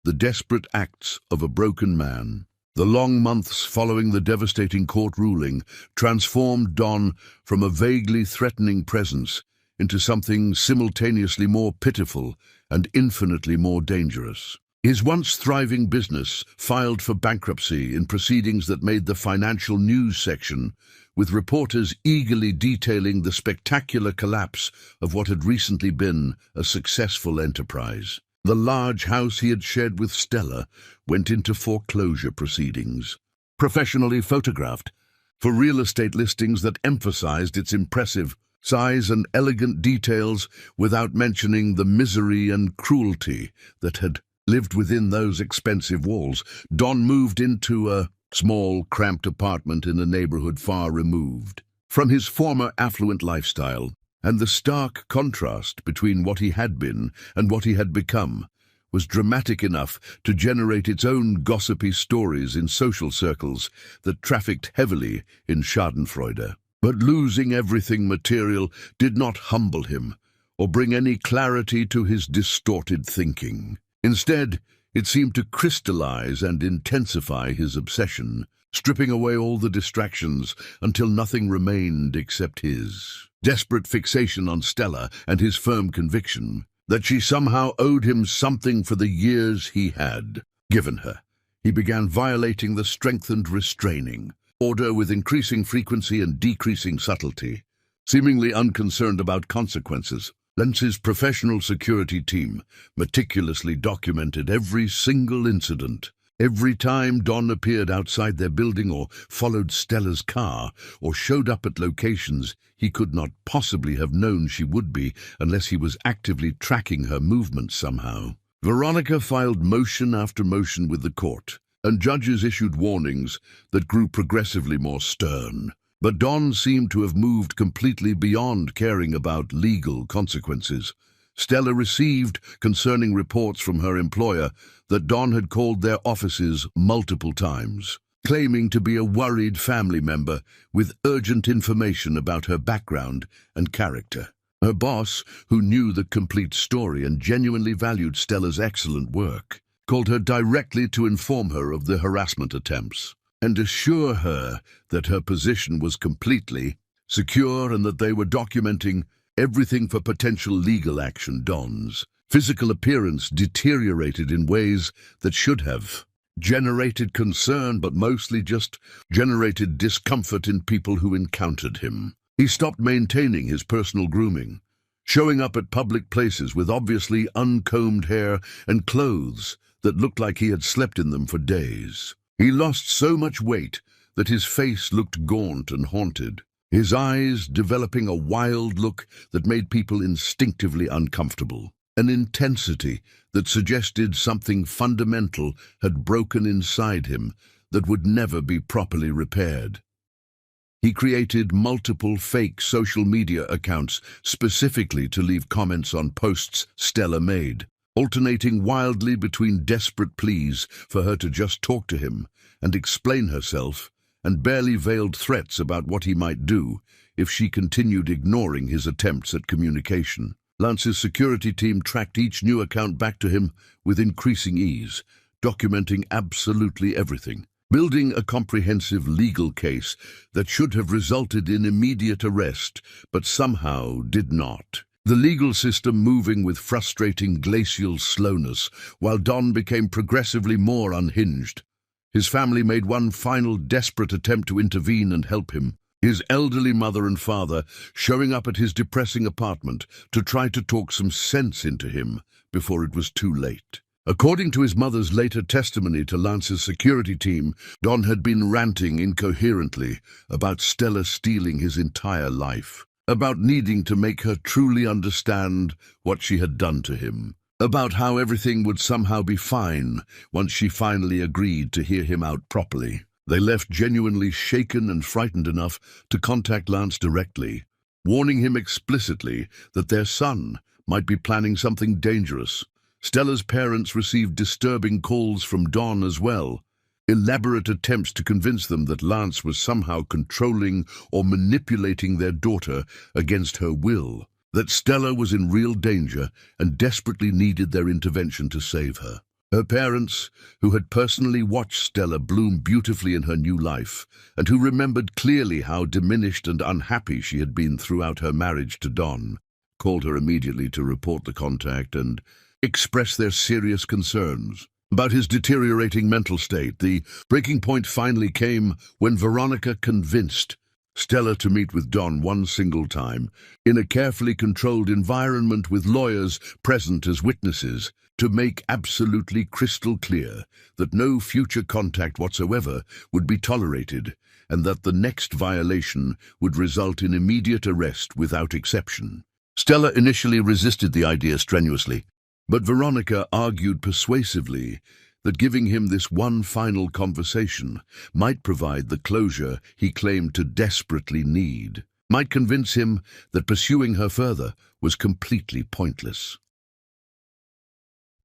The Desperate Acts of a Broken Man. The long months following the devastating court ruling transformed Don from a vaguely threatening presence into something simultaneously more pitiful and infinitely more dangerous. His once thriving business filed for bankruptcy in proceedings that made the financial news section, with reporters eagerly detailing the spectacular collapse of what had recently been a successful enterprise. The large house he had shared with Stella went into foreclosure proceedings, professionally photographed, for real estate listings that emphasized its impressive size and elegant details without mentioning the misery and cruelty that had lived within those expensive walls. Don moved into a small, cramped apartment in a neighborhood far removed from his former affluent lifestyle, and the stark contrast between what he had been and what he had become was dramatic enough to generate its own gossipy stories in social circles that trafficked heavily in Schadenfreude. But losing everything material did not humble him or bring any clarity to his distorted thinking. Instead, it seemed to crystallize and intensify his obsession, stripping away all the distractions until nothing remained except his desperate fixation on Stella and his firm conviction that she somehow owed him something for the years he had given her. He began violating the strengthened restraining order with increasing frequency and decreasing subtlety, seemingly unconcerned about consequences. Lance's professional security team meticulously documented every single incident. Every time Don appeared outside their building or followed Stella's car or showed up at locations he could not possibly have known she would be unless he was actively tracking her movements somehow. Veronica filed motion after motion with the court, and judges issued warnings that grew progressively more stern. But Don seemed to have moved completely beyond caring about legal consequences. Stella received concerning reports from her employer that Don had called their offices multiple times, claiming to be a worried family member with urgent information about her background and character. Her boss, who knew the complete story and genuinely valued Stella's excellent work, called her directly to inform her of the harassment attempts and assure her that her position was completely secure and that they were documenting everything for potential legal action. Don's physical appearance deteriorated in ways that should have generated concern, but mostly just generated discomfort in people who encountered him. He stopped maintaining his personal grooming, showing up at public places with obviously uncombed hair and clothes that looked like he had slept in them for days. He lost so much weight that his face looked gaunt and haunted, his eyes developing a wild look that made people instinctively uncomfortable, an intensity that suggested something fundamental had broken inside him that would never be properly repaired. He created multiple fake social media accounts specifically to leave comments on posts Stella made, alternating wildly between desperate pleas for her to just talk to him and explain herself and barely veiled threats about what he might do if she continued ignoring his attempts at communication. Lance's security team tracked each new account back to him with increasing ease, documenting absolutely everything, building a comprehensive legal case that should have resulted in immediate arrest, but somehow did not. The legal system moving with frustrating glacial slowness, while Don became progressively more unhinged. His family made one final desperate attempt to intervene and help him, his elderly mother and father showing up at his depressing apartment to try to talk some sense into him before it was too late. According to his mother's later testimony to Lance's security team, Don had been ranting incoherently about Stella stealing his entire life, about needing to make her truly understand what she had done to him, about how everything would somehow be fine once she finally agreed to hear him out properly. They left genuinely shaken and frightened enough to contact Lance directly, warning him explicitly that their son might be planning something dangerous. Stella's parents received disturbing calls from Don as well, elaborate attempts to convince them that Lance was somehow controlling or manipulating their daughter against her will, that Stella was in real danger and desperately needed their intervention to save her. Her parents, who had personally watched Stella bloom beautifully in her new life, and who remembered clearly how diminished and unhappy she had been throughout her marriage to Don, called her immediately to report the contact and express their serious concerns about his deteriorating mental state. The breaking point finally came when Veronica convinced Stella to meet with Don one single time, in a carefully controlled environment with lawyers present as witnesses, to make absolutely crystal clear that no future contact whatsoever would be tolerated, and that the next violation would result in immediate arrest without exception. Stella initially resisted the idea strenuously, but Veronica argued persuasively that giving him this one final conversation might provide the closure he claimed to desperately need, might convince him that pursuing her further was completely pointless.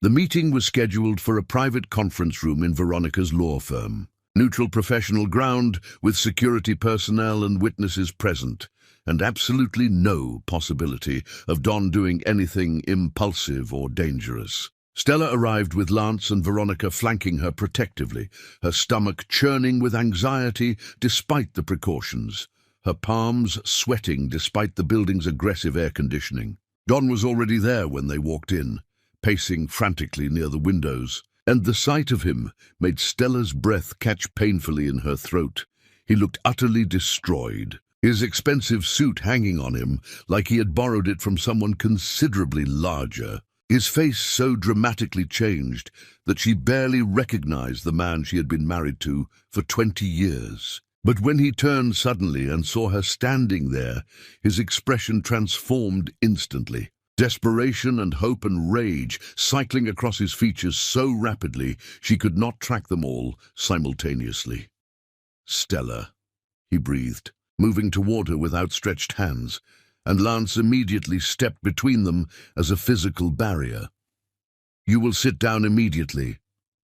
The meeting was scheduled for a private conference room in Veronica's law firm. Neutral professional ground with security personnel and witnesses present, and absolutely no possibility of Don doing anything impulsive or dangerous. Stella arrived with Lance and Veronica flanking her protectively, her stomach churning with anxiety despite the precautions, her palms sweating despite the building's aggressive air conditioning. Don was already there when they walked in, pacing frantically near the windows, and the sight of him made Stella's breath catch painfully in her throat. He looked utterly destroyed, his expensive suit hanging on him like he had borrowed it from someone considerably larger. His face so dramatically changed that she barely recognized the man she had been married to for 20 years. But when he turned suddenly and saw her standing there, his expression transformed instantly. Desperation and hope and rage cycling across his features so rapidly she could not track them all simultaneously. "Stella," he breathed, moving toward her with outstretched hands, and Lance immediately stepped between them as a physical barrier. "You will sit down immediately,"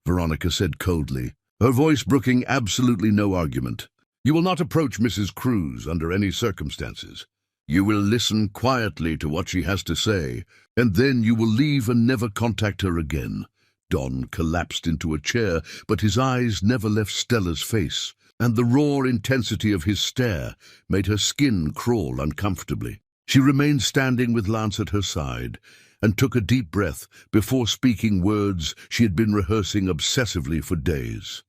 Veronica said coldly, her voice brooking absolutely no argument. "You will not approach Mrs. Cruz under any circumstances. You will listen quietly to what she has to say, and then you will leave and never contact her again." Don collapsed into a chair, but his eyes never left Stella's face, and the raw intensity of his stare made her skin crawl uncomfortably. She remained standing with Lance at her side, and took a deep breath before speaking words she had been rehearsing obsessively for days.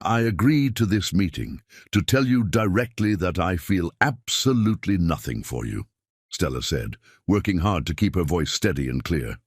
"I agreed to this meeting to tell you directly that I feel absolutely nothing for you," Stella said, working hard to keep her voice steady and clear.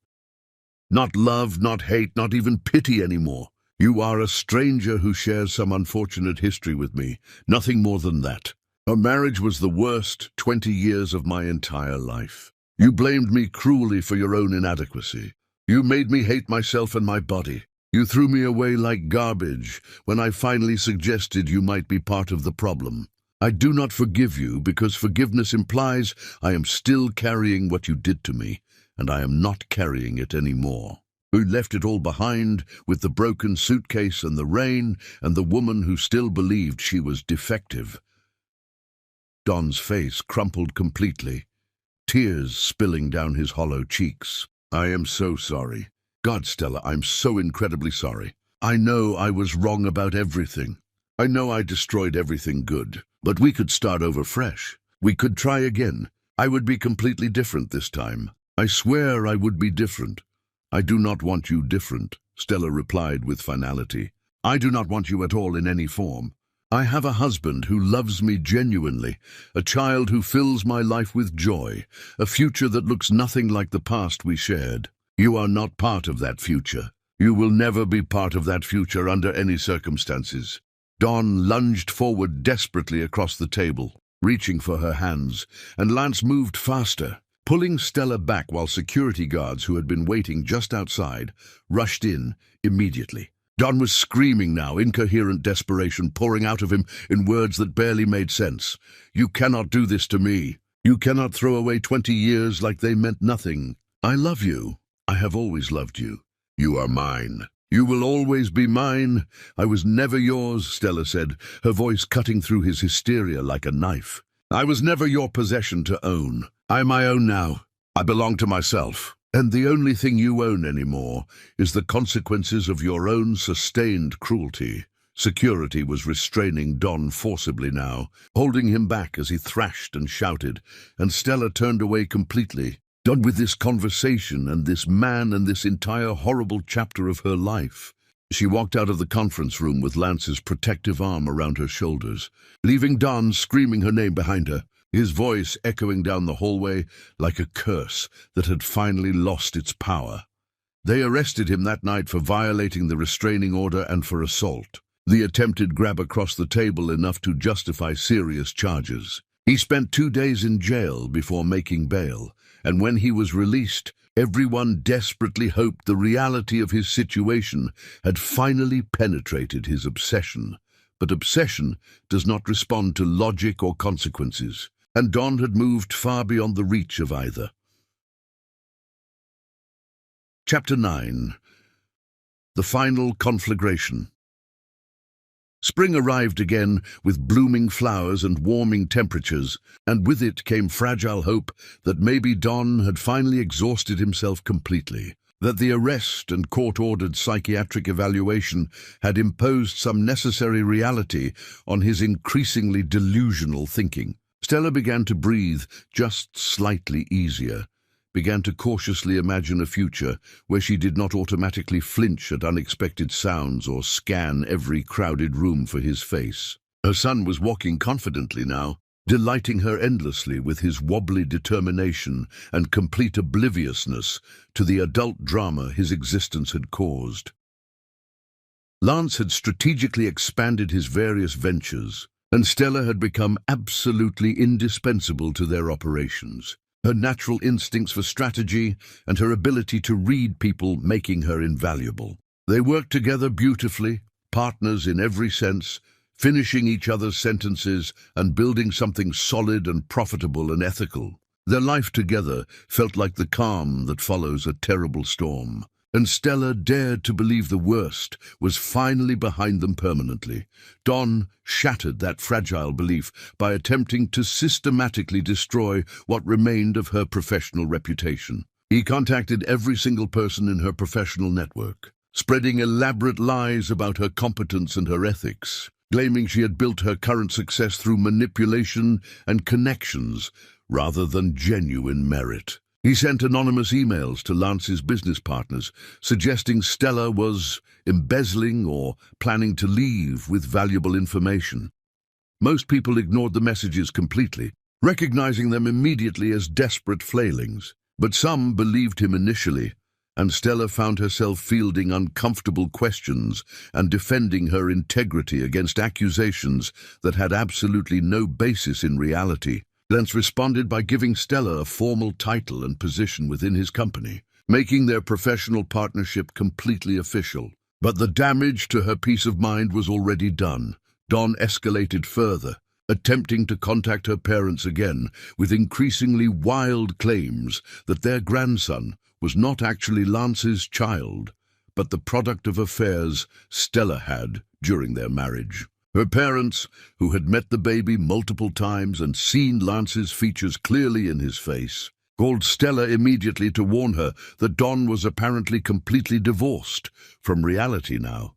"Not love, not hate, not even pity anymore. You are a stranger who shares some unfortunate history with me, nothing more than that. Our marriage was the worst 20 years of my entire life. You blamed me cruelly for your own inadequacy. You made me hate myself and my body. You threw me away like garbage when I finally suggested you might be part of the problem. I do not forgive you because forgiveness implies I am still carrying what you did to me, and I am not carrying it anymore. We left it all behind with the broken suitcase and the rain and the woman who still believed she was defective." Don's face crumpled completely, tears spilling down his hollow cheeks. "I am so sorry. God, Stella, I'm so incredibly sorry. I know I was wrong about everything. I know I destroyed everything good, but we could start over fresh. We could try again. I would be completely different this time. I swear I would be different." "I do not want you different," Stella replied with finality. "I do not want you at all in any form. I have a husband who loves me genuinely, a child who fills my life with joy, a future that looks nothing like the past we shared. You are not part of that future. You will never be part of that future under any circumstances. Dawn lunged forward desperately across the table, reaching for her hands, and Lance moved faster, pulling Stella back while security guards who had been waiting just outside rushed in immediately. Dawn was screaming now, incoherent desperation pouring out of him in words that barely made sense. You cannot do this to me. You cannot throw away 20 years like they meant nothing. I love you. I have always loved you. You are mine. You will always be mine. I was never yours, Stella said, her voice cutting through his hysteria like a knife. I was never your possession to own. I am my own now. I belong to myself. And the only thing you own anymore is the consequences of your own sustained cruelty. Security was restraining Don forcibly now, holding him back as he thrashed and shouted, and Stella turned away completely, done with this conversation and this man and this entire horrible chapter of her life. She walked out of the conference room with Lance's protective arm around her shoulders, leaving Don screaming her name behind her, his voice echoing down the hallway like a curse that had finally lost its power. They arrested him that night for violating the restraining order and for assault. The attempted grab across the table enough to justify serious charges. He spent 2 days in jail before making bail, and when he was released, everyone desperately hoped the reality of his situation had finally penetrated his obsession. But obsession does not respond to logic or consequences, and Don had moved far beyond the reach of either. Chapter 9. The Final Conflagration. Spring arrived again with blooming flowers and warming temperatures, and with it came fragile hope that maybe Don had finally exhausted himself completely, that the arrest and court-ordered psychiatric evaluation had imposed some necessary reality on his increasingly delusional thinking. Stella began to breathe just slightly easier, began to cautiously imagine a future where she did not automatically flinch at unexpected sounds or scan every crowded room for his face. Her son was walking confidently now, delighting her endlessly with his wobbly determination and complete obliviousness to the adult drama his existence had caused. Lance had strategically expanded his various ventures, and Stella had become absolutely indispensable to their operations. Her natural instincts for strategy and her ability to read people making her invaluable. They worked together beautifully, partners in every sense, finishing each other's sentences and building something solid and profitable and ethical. Their life together felt like the calm that follows a terrible storm. And Stella dared to believe the worst was finally behind them permanently. Don shattered that fragile belief by attempting to systematically destroy what remained of her professional reputation. He contacted every single person in her professional network, spreading elaborate lies about her competence and her ethics, claiming she had built her current success through manipulation and connections rather than genuine merit. He sent anonymous emails to Lance's business partners, suggesting Stella was embezzling or planning to leave with valuable information. Most people ignored the messages completely, recognizing them immediately as desperate flailings. But some believed him initially, and Stella found herself fielding uncomfortable questions and defending her integrity against accusations that had absolutely no basis in reality. Lance responded by giving Stella a formal title and position within his company, making their professional partnership completely official. But the damage to her peace of mind was already done. Don escalated further, attempting to contact her parents again with increasingly wild claims that their grandson was not actually Lance's child, but the product of affairs Stella had during their marriage. Her parents, who had met the baby multiple times and seen Lance's features clearly in his face, called Stella immediately to warn her that Don was apparently completely divorced from reality now.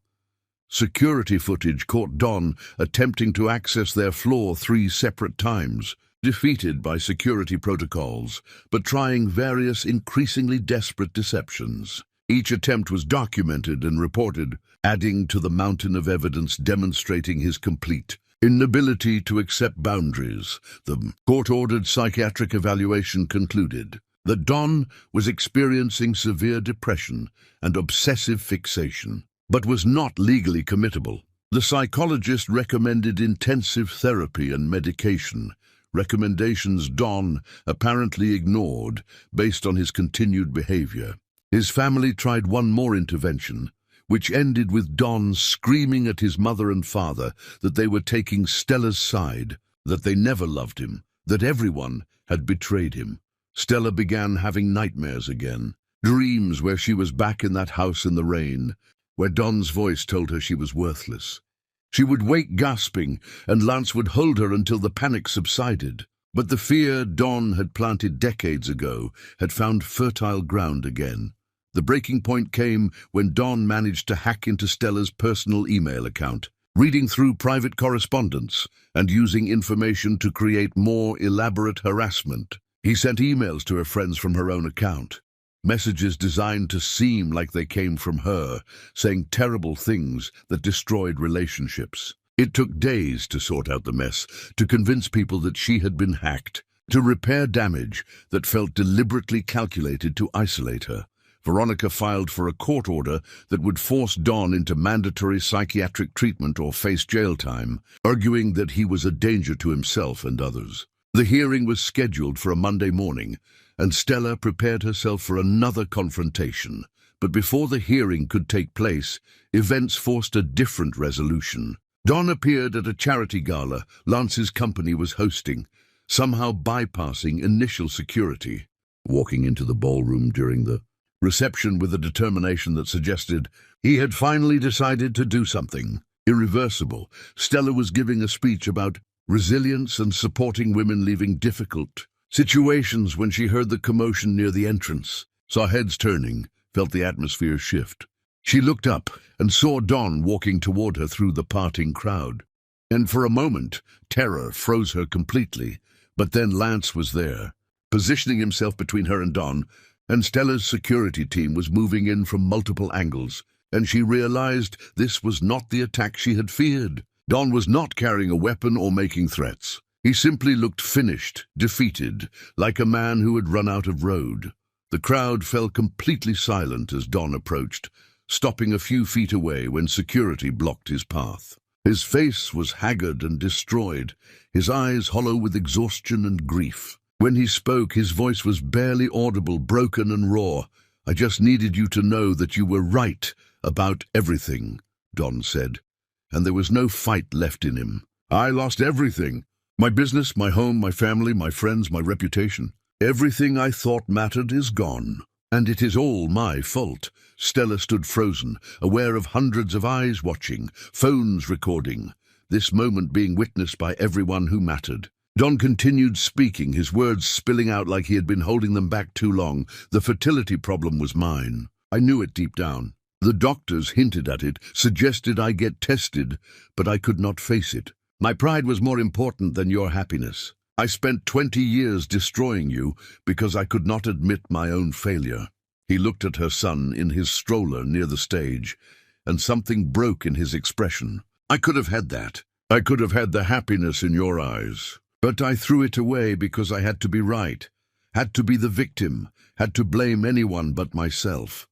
Security footage caught Don attempting to access their floor 3 separate times, defeated by security protocols, but trying various increasingly desperate deceptions. Each attempt was documented and reported, adding to the mountain of evidence demonstrating his complete inability to accept boundaries. The court-ordered psychiatric evaluation concluded. that Don was experiencing severe depression and obsessive fixation, but was not legally committable. The psychologist recommended intensive therapy and medication, recommendations Don apparently ignored based on his continued behavior. His family tried one more intervention, which ended with Don screaming at his mother and father that they were taking Stella's side, that they never loved him, that everyone had betrayed him. Stella began having nightmares again, dreams where she was back in that house in the rain, where Don's voice told her she was worthless. She would wake gasping, and Lance would hold her until the panic subsided. But the fear Don had planted decades ago had found fertile ground again. The breaking point came when Don managed to hack into Stella's personal email account, reading through private correspondence and using information to create more elaborate harassment. He sent emails to her friends from her own account, messages designed to seem like they came from her, saying terrible things that destroyed relationships. It took days to sort out the mess, to convince people that she had been hacked, to repair damage that felt deliberately calculated to isolate her. Veronica filed for a court order that would force Don into mandatory psychiatric treatment or face jail time, arguing that he was a danger to himself and others. The hearing was scheduled for a Monday morning, and Stella prepared herself for another confrontation. But before the hearing could take place, events forced a different resolution. Don appeared at a charity gala Lance's company was hosting, somehow bypassing initial security, walking into the ballroom during the reception with a determination that suggested he had finally decided to do something irreversible. Stella was giving a speech about resilience and supporting women leaving difficult situations when she heard the commotion near the entrance, saw heads turning, felt the atmosphere shift. She looked up and saw Don walking toward her through the parting crowd. And for a moment, terror froze her completely. But then Lance was there, positioning himself between her and Don, and Stella's security team was moving in from multiple angles, and she realized this was not the attack she had feared. Don was not carrying a weapon or making threats. He simply looked finished, defeated, like a man who had run out of road. The crowd fell completely silent as Don approached, stopping a few feet away when security blocked his path. His face was haggard and destroyed, his eyes hollow with exhaustion and grief. When he spoke, his voice was barely audible, broken and raw. "I just needed you to know that you were right about everything," Don said, and there was no fight left in him. "I lost everything. My business, my home, my family, my friends, my reputation. Everything I thought mattered is gone. And it is all my fault." Stella stood frozen, aware of hundreds of eyes watching, phones recording, this moment being witnessed by everyone who mattered. Don continued speaking, his words spilling out like he had been holding them back too long. "The fertility problem was mine. I knew it deep down. The doctors hinted at it, suggested I get tested, but I could not face it. My pride was more important than your happiness. I spent 20 years destroying you because I could not admit my own failure." He looked at her son in his stroller near the stage, and something broke in his expression. "I could have had that. I could have had the happiness in your eyes. But I threw it away because I had to be right, had to be the victim, had to blame anyone but myself."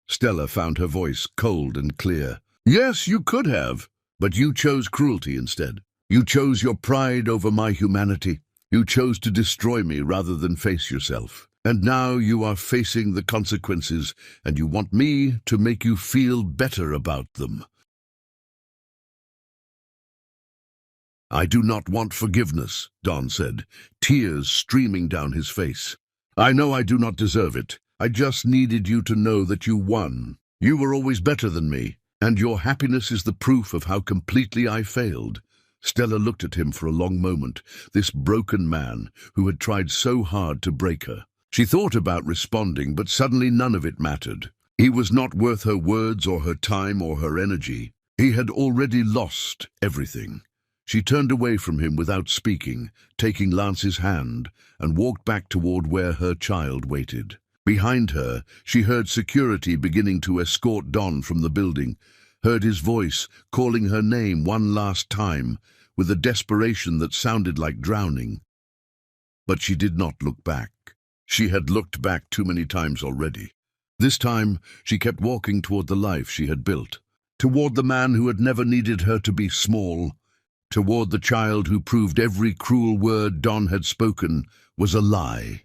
Stella found her voice cold and clear. "Yes, you could have, but you chose cruelty instead. You chose your pride over my humanity. You chose to destroy me rather than face yourself. And now you are facing the consequences, and you want me to make you feel better about them." "I do not want forgiveness," Don said, tears streaming down his face. "I know I do not deserve it. I just needed you to know that you won. You were always better than me, and your happiness is the proof of how completely I failed." Stella looked at him for a long moment, this broken man who had tried so hard to break her. She thought about responding, but suddenly none of it mattered. He was not worth her words or her time or her energy. He had already lost everything. She turned away from him without speaking, taking Lance's hand, and walked back toward where her child waited. Behind her, she heard security beginning to escort Don from the building, heard his voice calling her name one last time, with a desperation that sounded like drowning. But she did not look back. She had looked back too many times already. This time, she kept walking toward the life she had built, toward the man who had never needed her to be small, toward the child who proved every cruel word Don had spoken was a lie.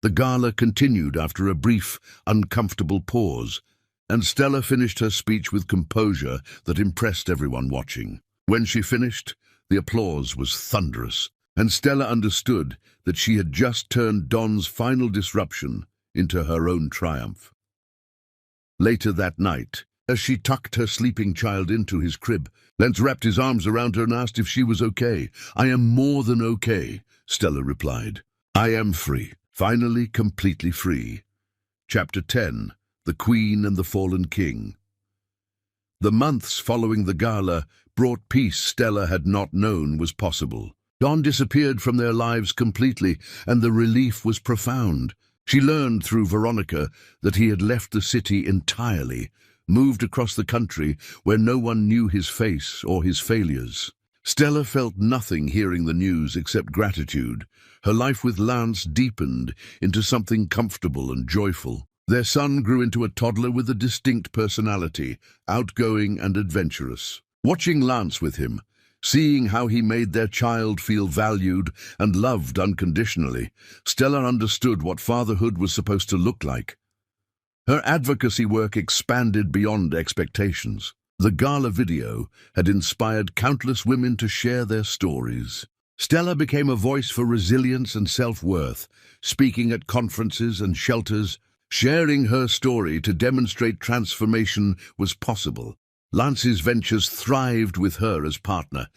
The gala continued after a brief, uncomfortable pause, and Stella finished her speech with composure that impressed everyone watching. When she finished, the applause was thunderous, and Stella understood that she had just turned Don's final disruption into her own triumph. Later that night, as she tucked her sleeping child into his crib, Lance wrapped his arms around her and asked if she was okay. "I am more than okay," Stella replied. "I am free, finally completely free." Chapter 10, The Queen and the Fallen King. The months following the gala brought peace Stella had not known was possible. Don disappeared from their lives completely, and the relief was profound. She learned through Veronica that he had left the city entirely, moved across the country where no one knew his face or his failures. Stella felt nothing hearing the news except gratitude. Her life with Lance deepened into something comfortable and joyful. Their son grew into a toddler with a distinct personality, outgoing and adventurous. Watching Lance with him, seeing how he made their child feel valued and loved unconditionally, Stella understood what fatherhood was supposed to look like. Her advocacy work expanded beyond expectations. The gala video had inspired countless women to share their stories. Stella became a voice for resilience and self-worth, speaking at conferences and shelters. Sharing her story to demonstrate transformation was possible. Lance's ventures thrived with her as partner,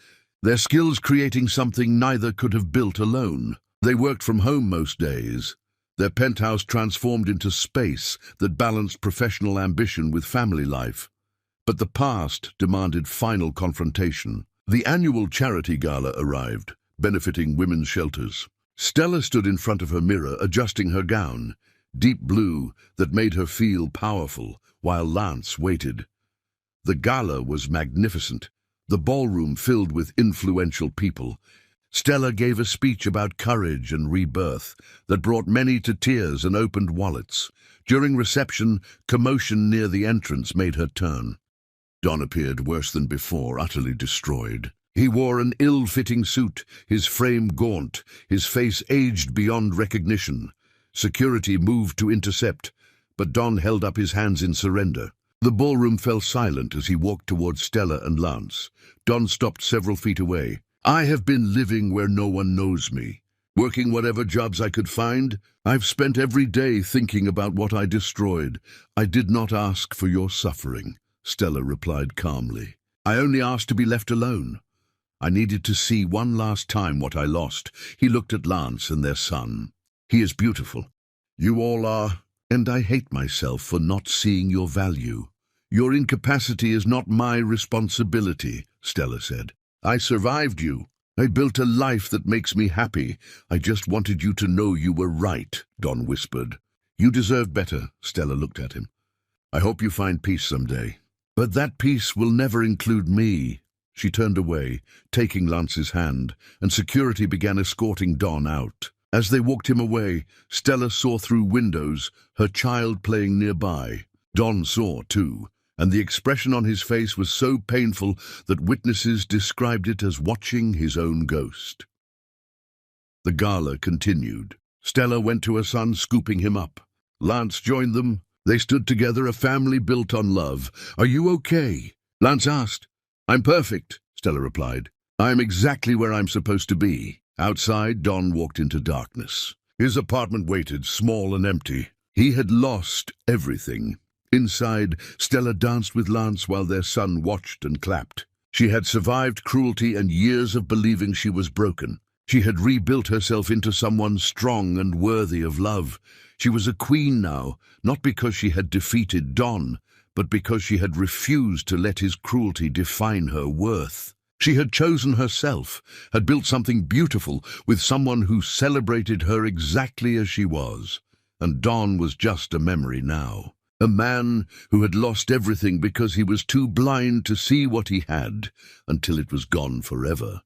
their skills creating something neither could have built alone. They worked from home most days. Their penthouse transformed into space that balanced professional ambition with family life. But the past demanded final confrontation. The annual charity gala arrived, benefiting women's shelters. Stella stood in front of her mirror, adjusting her gown, deep blue that made her feel powerful, while Lance waited. The gala was magnificent, the ballroom filled with influential people. Stella gave a speech about courage and rebirth that brought many to tears and opened wallets. During reception, commotion near the entrance made her turn. Don appeared worse than before, utterly destroyed. He wore an ill-fitting suit, his frame gaunt, his face aged beyond recognition. Security moved to intercept, but Don held up his hands in surrender. The ballroom fell silent as he walked towards Stella and Lance. Don stopped several feet away. "I have been living where no one knows me, working whatever jobs I could find. I've spent every day thinking about what I destroyed. I did not ask for your suffering," Stella replied calmly. "I only asked to be left alone. I needed to see one last time what I lost." He looked at Lance and their son. "He is beautiful. You all are, and I hate myself for not seeing your value. Your incapacity is not my responsibility," Stella said. "I survived you. I built a life that makes me happy. I just wanted you to know you were right," Don whispered. "You deserve better," Stella looked at him. "I hope you find peace someday. But that peace will never include me." She turned away, taking Lance's hand, and security began escorting Don out. As they walked him away, Stella saw through windows, her child playing nearby. Don saw, too, and the expression on his face was so painful that witnesses described it as watching his own ghost. The gala continued. Stella went to her son, scooping him up. Lance joined them. They stood together, a family built on love. "Are you okay?" Lance asked. "I'm perfect," Stella replied. "I'm exactly where I'm supposed to be." Outside, Don walked into darkness. His apartment waited, small and empty. He had lost everything. Inside, Stella danced with Lance while their son watched and clapped. She had survived cruelty and years of believing she was broken. She had rebuilt herself into someone strong and worthy of love. She was a queen now, not because she had defeated Don, but because she had refused to let his cruelty define her worth. She had chosen herself, had built something beautiful with someone who celebrated her exactly as she was. And Don was just a memory now. A man who had lost everything because he was too blind to see what he had until it was gone forever.